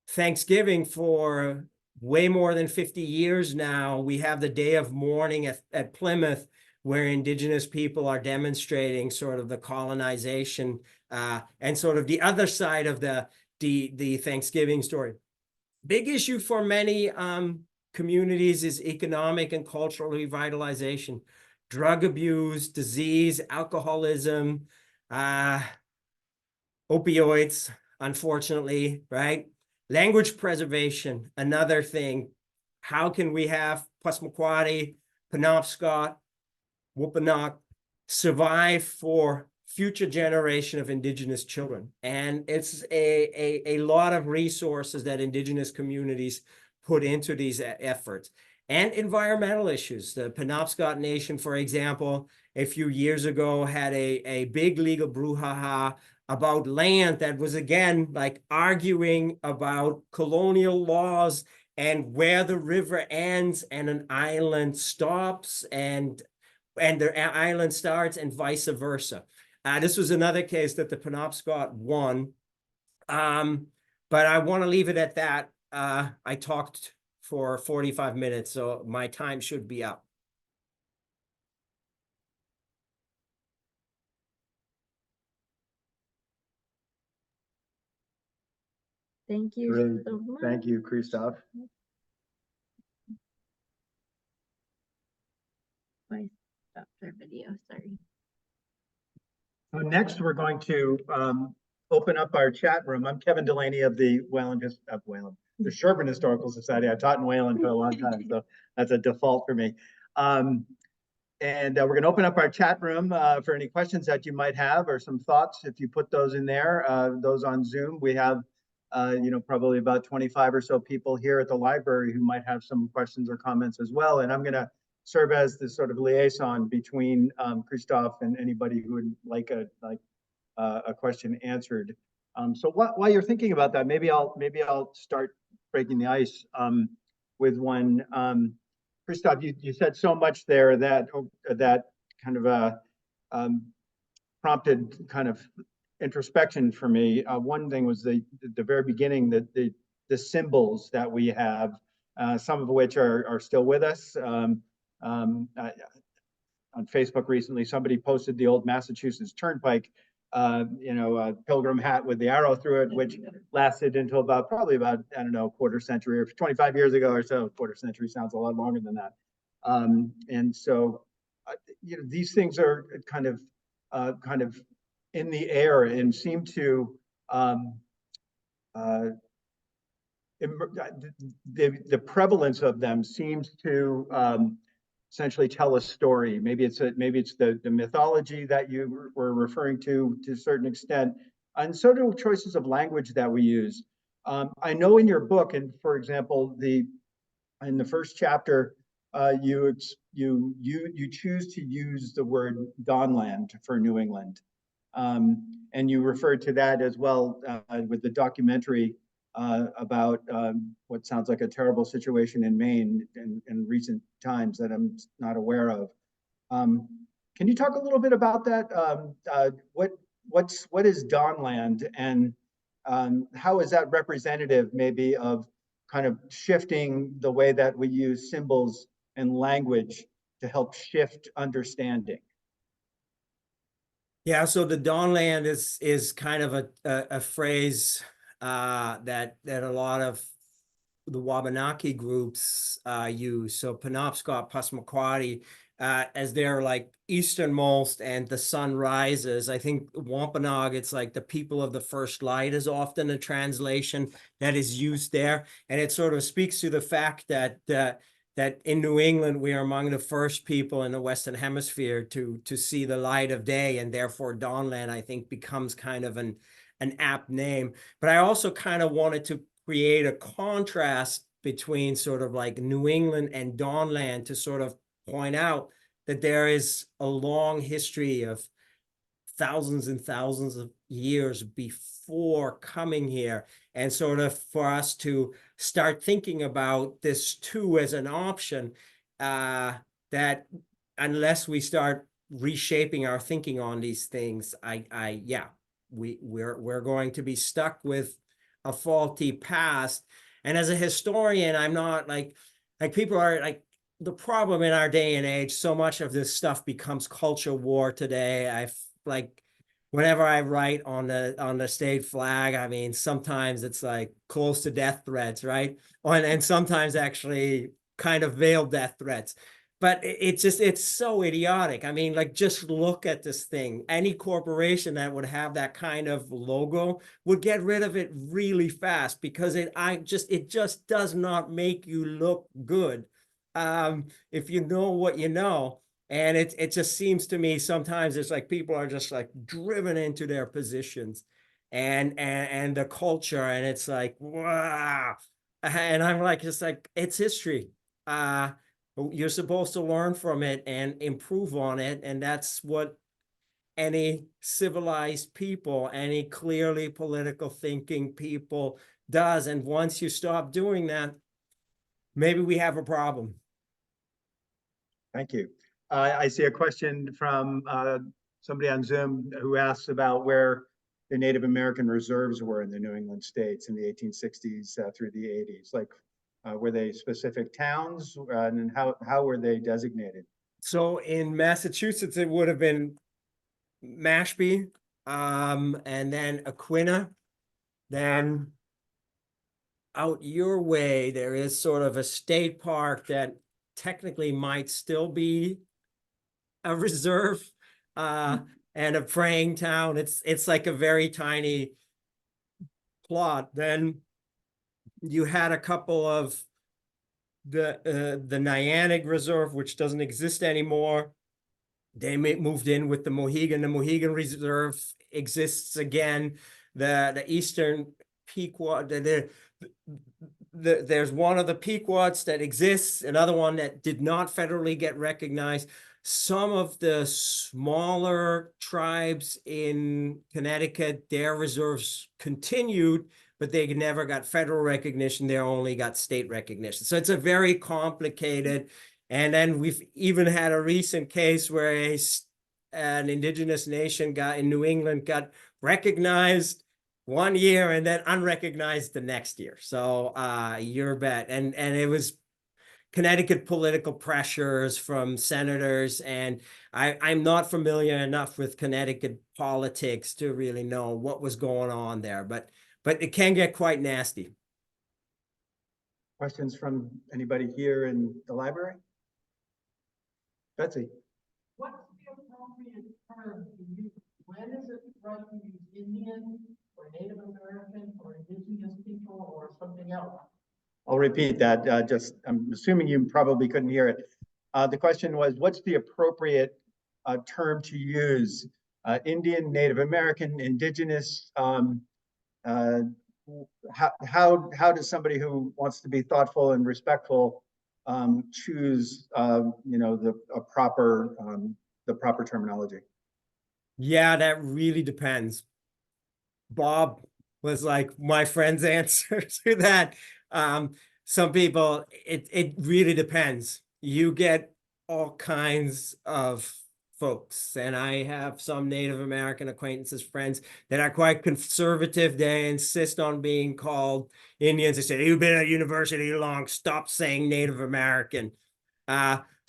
Thanksgiving for way more than 50 years now, we have the day of mourning at Plymouth, where Indigenous people are demonstrating sort of the colonization and sort of the other side of the Thanksgiving story. Big issue for many communities is economic and cultural revitalization, drug abuse, disease, alcoholism, opioids, unfortunately, right? Language preservation, another thing. How can we have Passamaquoddy, Penobscot, Wampanoag survive for future generation of Indigenous children? And it's a lot of resources that Indigenous communities put into these efforts. And environmental issues. The Penobscot Nation, for example, a few years ago had a big legal brouhaha about land that was, again, like arguing about colonial laws and where the river ends and an island stops, and and the island starts and vice versa. This was another case that the Penobscot won. But I want to leave it at that. I talked for 45 minutes, so my time should be up. Thank you Great. so much. Thank you, Christoph. I stopped our video, sorry. So next, we're going to open up our chat room. I'm Kevin Delaney of the the Sherborn Historical Society. I taught in Wayland for a long time, so that's a default for me. And we're going to open up our chat room for any questions that you might have or some thoughts. If you put those in there, those on Zoom, we have probably about 25 or so people here at the library who might have some questions or comments as well. And I'm going to serve as the sort of liaison between Christoph and anybody who would like a question answered. So while you're thinking about that, maybe I'll start breaking the ice with one. Christoph, you said so much there that kind of prompted kind of introspection for me. One thing was the very beginning, that the symbols that we have, some of which are still with us. On Facebook recently, somebody posted the old Massachusetts Turnpike, pilgrim hat with the arrow through it, which lasted until probably about, I don't know, quarter century or 25 years ago or so. Quarter century sounds a lot longer than that. And so, these things are kind of in the air and seem to the prevalence of them seems to essentially tell a story. Maybe it's the mythology that you were referring to a certain extent, and sort of choices of language that we use. I know in your book, and for example, in the first chapter, you choose to use the word Dawnland for New England, and you referred to that as well with the documentary about what sounds like a terrible situation in Maine in recent times that I'm not aware of. Can you talk a little bit about that? What is Dawnland, and how is that representative maybe of kind of shifting the way that we use symbols and language to help shift understanding? Yeah, so the Dawnland is kind of a phrase that a lot of the Wabanaki groups use. So Penobscot, Passamaquoddy, as they're like easternmost and the sun rises. I think Wampanoag, it's like the people of the first light is often a translation that is used there. And it sort of speaks to the fact that that in New England, we are among the first people in the Western Hemisphere to see the light of day, and therefore Dawnland, I think, becomes kind of an apt name. But I also kind of wanted to create a contrast between sort of like New England and Dawnland to sort of point out that there is a long history of thousands and thousands of years before coming here, and sort of for us to start thinking about this too as an option, that unless we start reshaping our thinking on these things, we're going to be stuck with a faulty past. And as a historian, I'm not like people are like, the problem in our day and age, so much of this stuff becomes culture war today. I've like, whenever I write on the state flag, I mean, sometimes it's like close to death threats, right? And sometimes actually kind of veiled death threats. But it's so idiotic. I mean, like, just look at this thing. Any corporation that would have that kind of logo would get rid of it really fast, because it just does not make you look good. If you know what you know. And it just seems to me sometimes it's like people are just like driven into their positions and the culture, and it's like, wow. And I'm like, it's like, it's history. You're supposed to learn from it and improve on it. And that's what any civilized people, any clearly political thinking people does. And once you stop doing that, maybe we have a problem. Thank you. I see a question from somebody on Zoom who asks about where the Native American reserves were in the New England states in the 1860s through the 80s. Like, were they specific towns, and how were they designated? So in Massachusetts, it would have been Mashpee, and then Aquina. Then out your way, there is sort of a state park that technically might still be a reserve, and a praying town. It's like a very tiny plot. Then you had a couple of the Niantic Reserve, which doesn't exist anymore. They moved in with the Mohegan. The Mohegan Reserve exists again. The Eastern Pequot, there's one of the Pequots that exists, another one that did not federally get recognized. Some of the smaller tribes in Connecticut, their reserves continued, but they never got federal recognition. They only got state recognition. So it's a very complicated. And then we've even had a recent case where an indigenous nation in New England got recognized one year and then unrecognized the next year. So your bet. And it was Connecticut political pressures from senators. And I'm not familiar enough with Connecticut politics to really know what was going on there, but it can get quite nasty. Questions from anybody here in the library? Betsy. What's the appropriate term to use? When is it right to use Indian or Native American or indigenous people or something else? I'll repeat that. I'm assuming you probably couldn't hear it. The question was, what's the appropriate term to use? Indian, Native American, indigenous. How does somebody who wants to be thoughtful and respectful choose the proper terminology? Yeah, that really depends. Bob was like my friend's answer to that. Some people, it really depends. You get all kinds of folks, and I have some Native American acquaintances, friends that are quite conservative. They insist on being called Indians. They say, you've been at university long, stop saying Native American.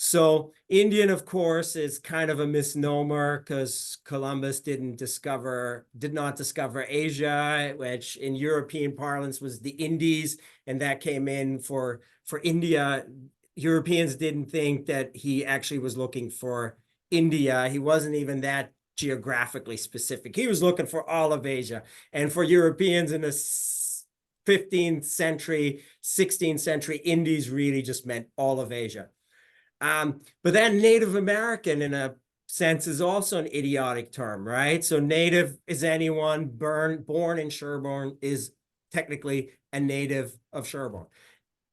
So Indian, of course, is kind of a misnomer because Columbus did not discover Asia, which in European parlance was the Indies, and that came in for India. Europeans didn't think that he actually was looking for India. He wasn't even that geographically specific. He was looking for all of Asia. And for Europeans in the 15th century, 16th century, Indies really just meant all of Asia. But then Native American, in a sense, is also an idiotic term, right? So native is anyone born in Sherborn is technically a native of Sherborn.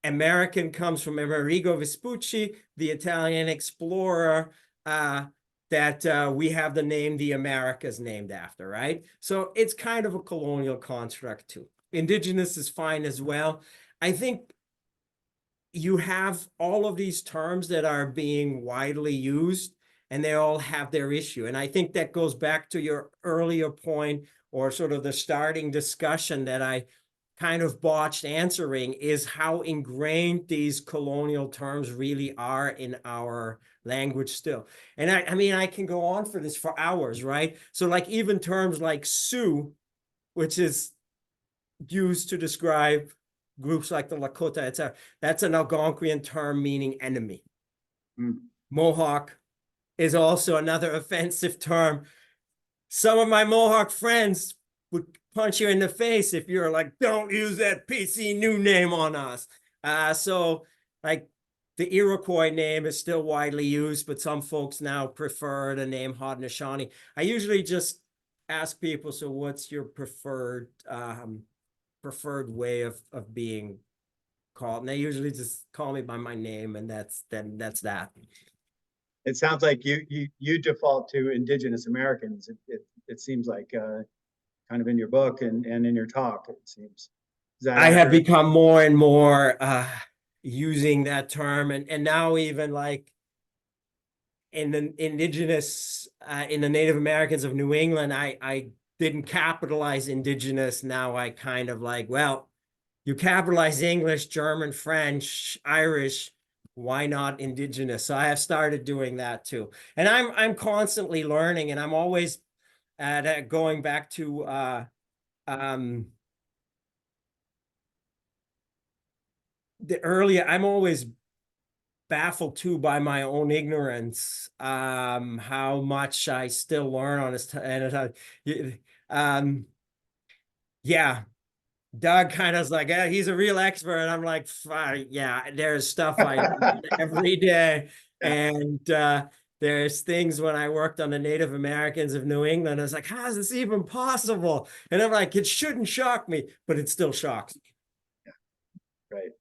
American comes from Amerigo Vespucci, the Italian explorer that we have the name the Americas named after, right? So it's kind of a colonial construct too. Indigenous is fine as well. I think you have all of these terms that are being widely used, and they all have their issue. And I think that goes back to your earlier point, or sort of the starting discussion that I kind of botched answering, is how ingrained these colonial terms really are in our language still. And I mean, I can go on for this for hours, right? So like even terms like Sioux, which is used to describe groups like the Lakota, etc. That's an Algonquian term meaning enemy. Mohawk is also another offensive term. Some of my Mohawk friends would punch you in the face if you're like, don't use that PC new name on us. So like the Iroquois name is still widely used, but some folks now prefer the name Haudenosaunee. I usually just ask people, so what's your preferred way of being called? And they usually just call me by my name, and that's that. It sounds like you default to indigenous Americans. It seems like kind of in your book and in your talk, it seems. I have become more and more using that term, and now even like in the indigenous, in the Native Americans of New England, I didn't capitalize indigenous. Now I kind of like, well, you capitalize English, German, French, Irish, why not indigenous? So I have started doing that too. And I'm constantly learning, and I'm always going back to the earlier, I'm always baffled too by my own ignorance, how much I still learn on this. Yeah, Doug kind of is like, yeah, he's a real expert. And I'm like, yeah, there's stuff I learn every day. Yeah. And there's things when I worked on the Native Americans of New England, I was like, how is this even possible? And I'm like, it shouldn't shock me, but it still shocks me. Right.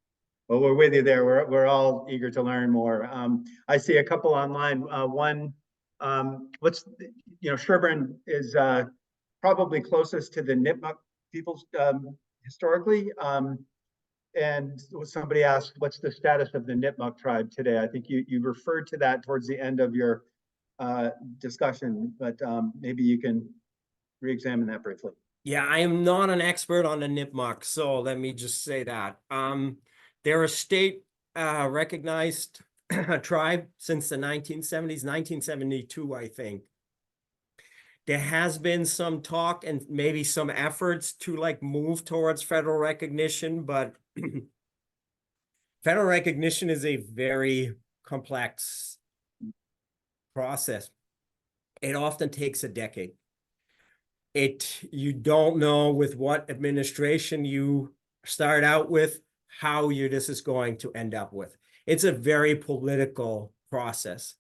Well, we're with you there. We're all eager to learn more. I see a couple online. One, Sherborn is probably closest to the Nipmuc peoples historically. And somebody asked, what's the status of the Nipmuc tribe today? I think you referred to that towards the end of your discussion, but maybe you can re-examine that briefly. Yeah, I am not an expert on the Nipmuc, so let me just say that. They're a state recognized tribe since the 1970s, 1972, I think. There has been some talk and maybe some efforts to like move towards federal recognition, but federal recognition is a very complex process. It often takes a decade. You don't know with what administration you start out with, how this is going to end up with. It's a very political process.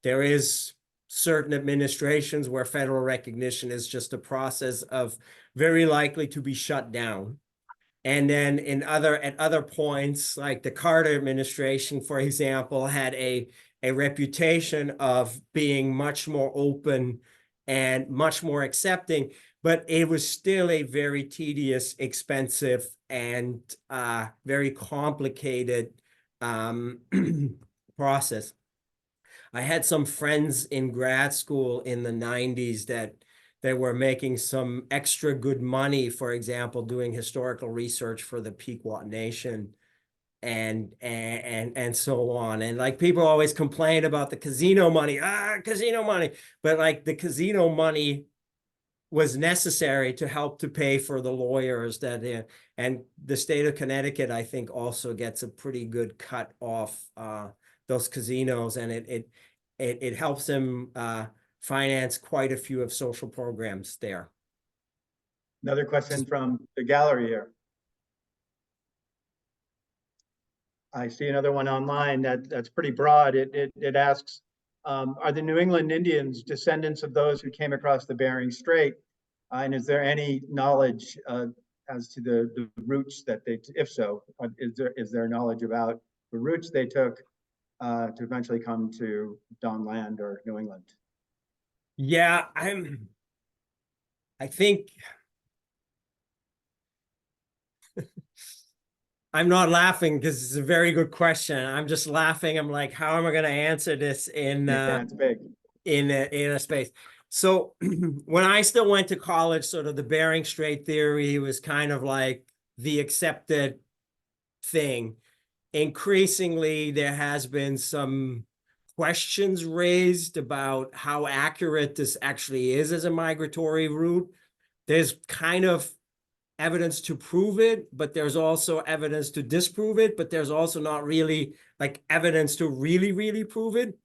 There is certain administrations where federal recognition is just a process of very likely to be shut down. And then at other points, like the Carter administration, for example, had a reputation of being much more open and much more accepting, but it was still a very tedious, expensive, and very complicated process. I had some friends in grad school in the 90s that were making some extra good money, for example, doing historical research for the Pequot Nation and so on. And like people always complain about the casino money, casino money, but like the casino money was necessary to help to pay for the lawyers and the state of Connecticut, I think, also gets a pretty good cut off those casinos, and it helps them finance quite a few of social programs there. Another question from the gallery here. I see another one online that's pretty broad. It asks, are the New England Indians descendants of those who came across the Bering Strait? And is there any knowledge as to the routes that if so, is there knowledge about the routes they took to eventually come to Don Land or New England? Yeah, I think I'm not laughing because it's a very good question. I'm just laughing. I'm like, how am I going to answer this in It's big. in a space? So when I still went to college, sort of the Bering Strait theory was kind of like the accepted thing. Increasingly, there has been some questions raised about how accurate this actually is as a migratory route. There's kind of evidence to prove it, but there's also evidence to disprove it, but there's also not really like evidence to really prove it,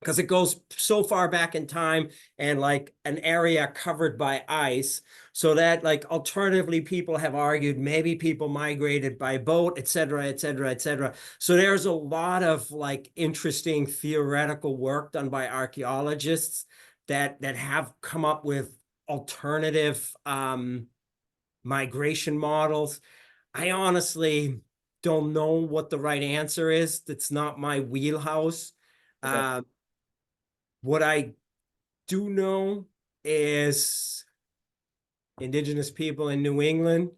because it goes so far back in time and like an area covered by ice, so that like alternatively people have argued maybe people migrated by boat, et cetera, et cetera, et cetera. So there's a lot of like interesting theoretical work done by archaeologists that have come up with alternative migration models. I honestly don't know what the right answer is. That's not my wheelhouse. Okay. What I do know is indigenous people in New England,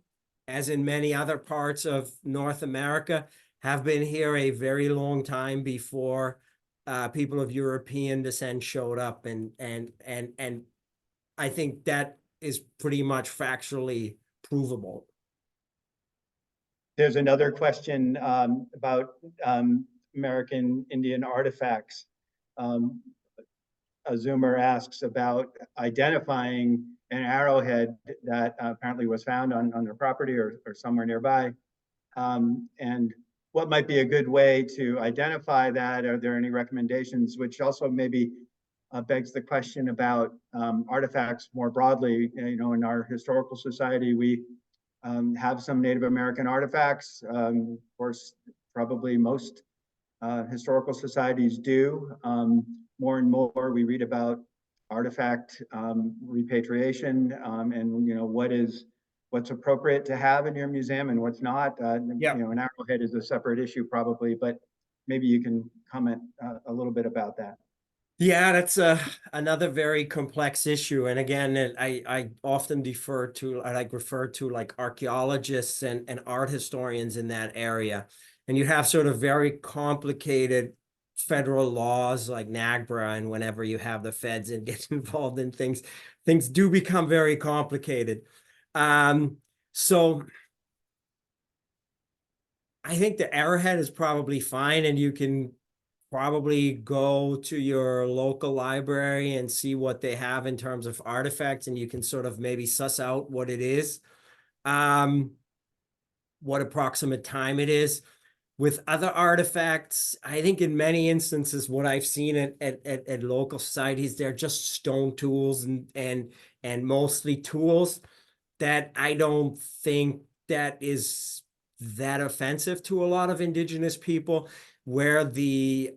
as in many other parts of North America, have been here a very long time before people of European descent showed up, and I think that is pretty much factually provable. There's another question about American Indian artifacts. A Zoomer asks about identifying an arrowhead that apparently was found on their property or somewhere nearby. And what might be a good way to identify that? Are there any recommendations? Which also maybe begs the question about artifacts more broadly. You know, in our historical society, we have some Native American artifacts. Of course, probably most historical societies do. More and more, we read about artifact repatriation, and you know what's appropriate to have in your museum and what's not. Yeah. You know, an arrowhead is a separate issue probably, but maybe you can comment a little bit about that. Yeah, that's another very complex issue. And again, I often refer to like archaeologists and art historians in that area. And you have sort of very complicated federal laws like NAGPRA, and whenever you have the feds and get involved in things do become very complicated. So I think the arrowhead is probably fine, and you can probably go to your local library and see what they have in terms of artifacts, and you can sort of maybe suss out what it is, what approximate time it is. With other artifacts, I think in many instances, what I've seen at local societies, they're just stone tools and mostly tools that I don't think that is that offensive to a lot of Indigenous people. Where the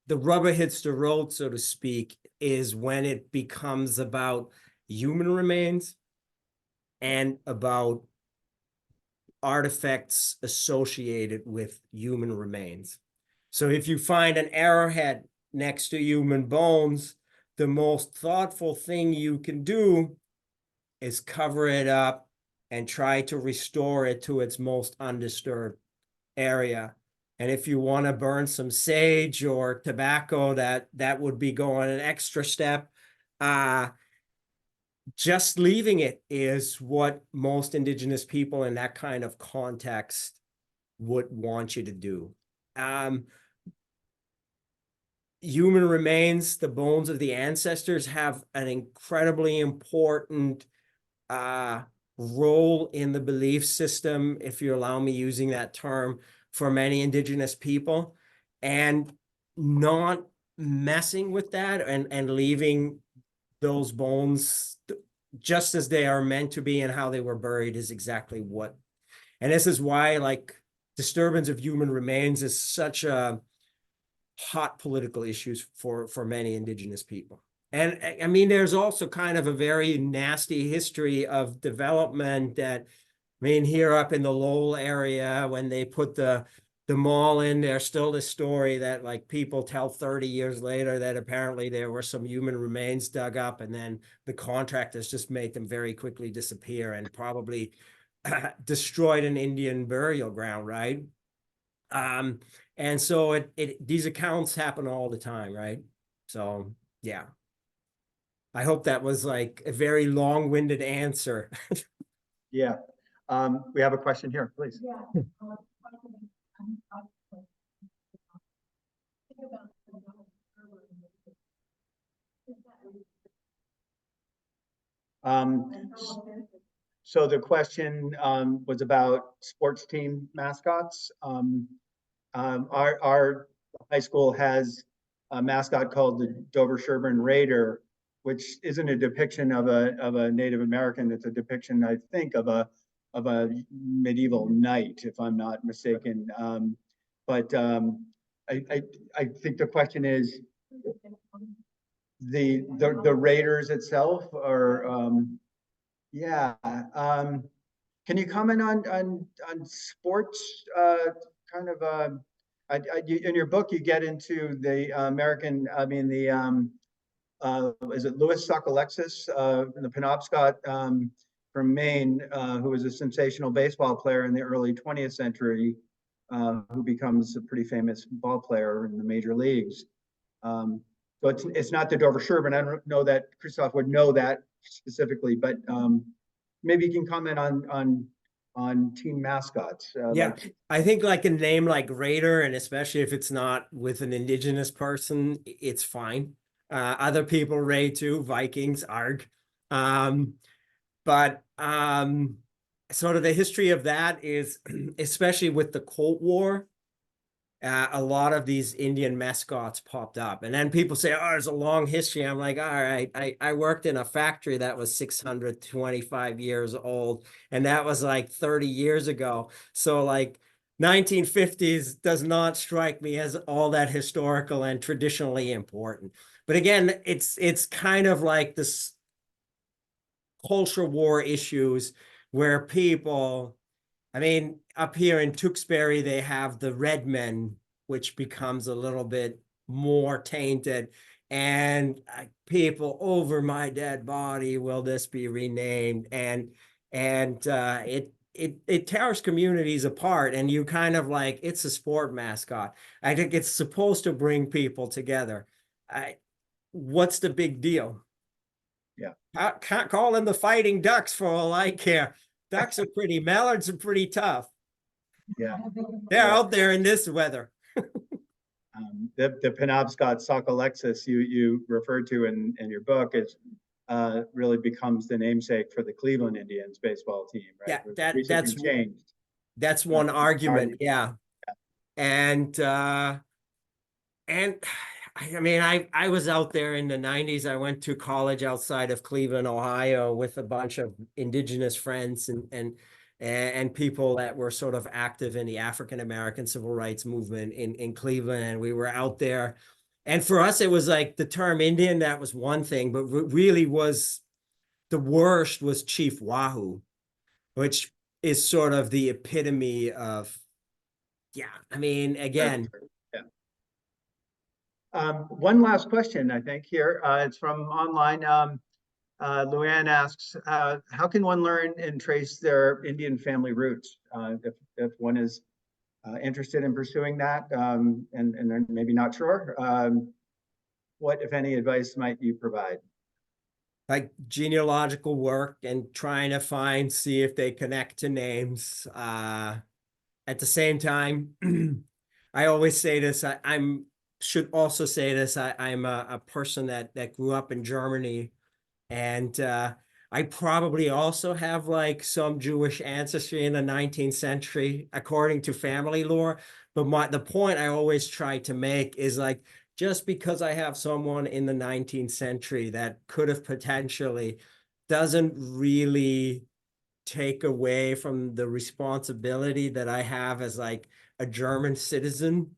rubber hits the road, so to speak, is when it becomes about human remains and about artifacts associated with human remains. So if you find an arrowhead next to human bones, the most thoughtful thing you can do is cover it up and try to restore it to its most undisturbed area. And if you want to burn some sage or tobacco, that would be going an extra step. Just leaving it is what most Indigenous people in that kind of context would want you to do. Human remains, the bones of the ancestors, have an incredibly important role in the belief system, if you allow me using that term, for many Indigenous people. And not messing with that and leaving those bones just as they are meant to be and how they were buried is exactly what. And this is why, like, disturbance of human remains is such a hot political issue for many Indigenous people. And I mean, there's also kind of a very nasty history of development that, I mean, here up in the Lowell area, when they put the mall in, there's still this story that like people tell 30 years later that apparently there were some human remains dug up, and then the contractors just made them very quickly disappear and probably destroyed an Indian burial ground, right? And so these accounts happen all the time, right? So yeah. I hope that was like a very long-winded answer. Yeah. We have a question here, please. So the question was about sports team mascots. Our high school has a mascot called the Dover Sherborn Raider, which isn't a depiction of a Native American. It's a depiction, I think, of a medieval knight, if I'm not mistaken. But I think the question is the Raiders itself, or yeah. Can you comment on sports? Kind of in your book, you get into the American. I mean, the is it Louis Sockalexis, the Penobscot from Maine, who was a sensational baseball player in the early 20th century, who becomes a pretty famous ball player in the major leagues. So it's not the Dover Sherborn. I don't know that Christoph would know that specifically, but maybe you can comment on team mascots. Yeah, like- I think like a name like Raider, and especially if it's not with an indigenous person, it's fine. Other people Ray too, Vikings, arg. But sort of the history of that is, especially with the Cold War, a lot of these Indian mascots popped up. And then people say, oh, there's a long history. I'm like, all right, I worked in a factory that was 625 years old, and that was like 30 years ago. So like 1950s does not strike me as all that historical and traditionally important. But again, it's kind of like this culture war issues where people, I mean, up here in Tewksbury, they have the Red Men, which becomes a little bit more tainted. And people, over my dead body, will this be renamed? And it tears communities apart. And you kind of like, it's a sport mascot. I think it's supposed to bring people together. What's the big deal? Yeah. Can't call them the Fighting Ducks for all I care. Ducks are pretty, mallards are pretty tough. Yeah. They're out there in this weather. The Penobscot Sauk Alexis you referred to in your book is really becomes the namesake for the Cleveland Indians baseball team, right? Yeah, that's changed. That's one argument, yeah. And I mean, I was out there in the 90s. I went to college outside of Cleveland, Ohio, with a bunch of indigenous friends and people that were sort of active in the African American civil rights movement in Cleveland. And we were out there. And for us, it was like the term Indian, that was one thing, but really was the worst was Chief Wahoo, which is sort of the epitome of, yeah, I mean, again. One last question, I think, here. It's from online. Luann asks, how can one learn and trace their Indian family roots? If one is interested in pursuing that and they're maybe not sure, what, if any, advice might you provide? Like genealogical work and trying to see if they connect to names. At the same time, I always say this, should also say this, I'm a person that grew up in Germany, and I probably also have like some Jewish ancestry in the 19th century, according to family lore. But the point I always try to make is like, just because I have someone in the 19th century that could have potentially, doesn't really take away from the responsibility that I have as like a German citizen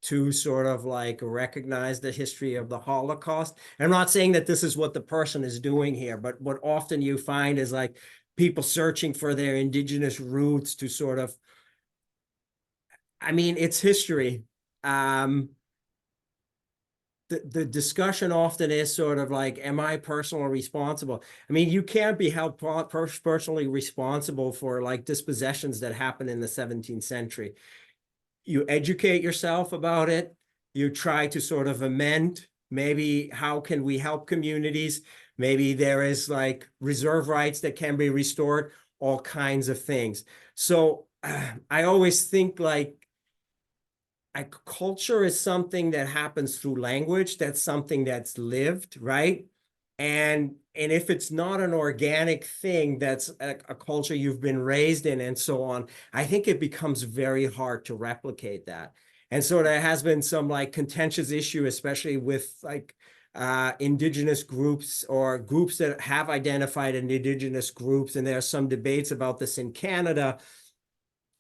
to sort of like recognize the history of the Holocaust. I'm not saying that this is what the person is doing here, but what often you find is like people searching for their indigenous roots to sort of, I mean, it's history. The discussion often is sort of like, am I personally responsible? I mean, you can't be held personally responsible for like dispossessions that happened in the 17th century. You educate yourself about it. You try to sort of amend, maybe how can we help communities? Maybe there is like reserve rights that can be restored, all kinds of things. So I always think like, culture is something that happens through language. That's something that's lived, right? And if it's not an organic thing, that's a culture you've been raised in and so on, I think it becomes very hard to replicate that. And so there has been some like contentious issue, especially with like indigenous groups or groups that have identified indigenous groups. And there are some debates about this in Canada,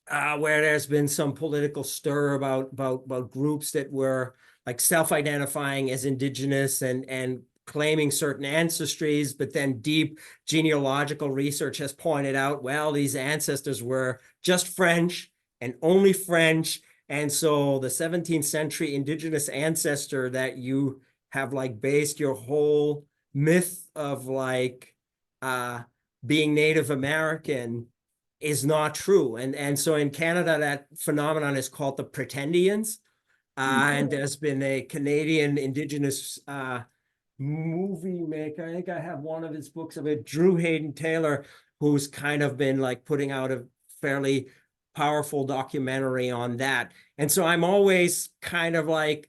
where there's been some political stir about groups that were like self-identifying as indigenous and claiming certain ancestries, but then deep genealogical research has pointed out, well, these ancestors were just French and only French. And so the 17th century indigenous ancestor that you have like based your whole myth of like being Native American is not true. And so in Canada, that phenomenon is called the Pretendians. And there's been a Canadian Indigenous movie maker. I think I have one of his books of it, Drew Hayden Taylor, who's kind of been like putting out a fairly powerful documentary on that. And so I'm always kind of like,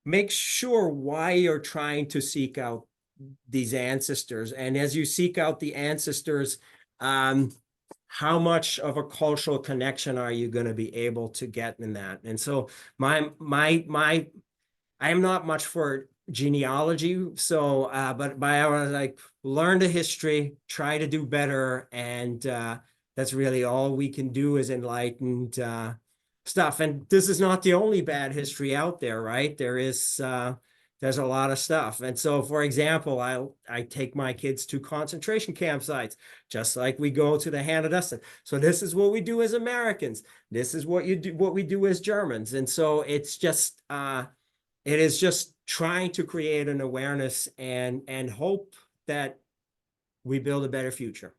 make sure why you're trying to seek out these ancestors. And as you seek out the ancestors, how much of a cultural connection are you going to be able to get in that? And so I am not much for genealogy. So, but I was like, learn the history, try to do better. And that's really all we can do is enlightened stuff. And this is not the only bad history out there, right? There's a lot of stuff. And so, for example, I take my kids to concentration campsites, just like we go to the Hanadustin. So this is what we do as Americans. This is what we do as Germans. And so it's just, it is just trying to create an awareness and hope that we build a better future.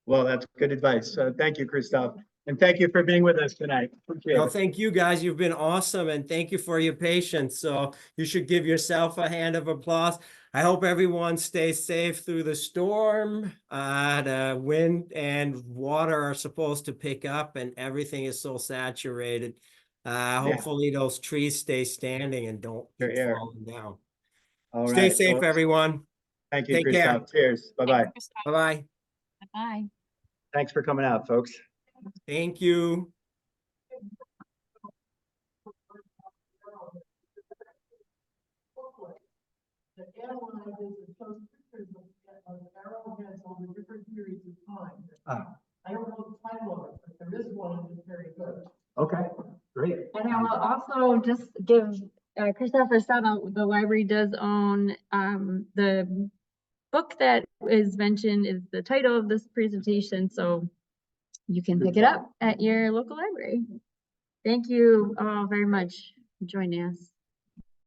Well, that's good advice. Thank you, Christoph. And thank you for being with us tonight. Appreciate No, it. thank you guys. You've been awesome. And thank you for your patience. So you should give yourself a hand of applause. I hope everyone stays safe through the storm. The wind and water are supposed to pick up and everything is so saturated. Hopefully those trees stay standing and don't They're keep here. falling down. All Stay right. safe, Well, everyone. thank you, Take care. Christoph. Cheers. Bye-bye. Bye-bye. Bye. Thanks for coming out, folks. Thank you. That analyzes and shows pictures of arrowheads on the different periods of time. Ah. I don't know the title of it, but there is one that's very good. Okay, great. And I will also just give Christoph a shout out. The library does own the book that is mentioned is the title of this presentation, so you can pick it up at your local library. Thank you all very much for joining us.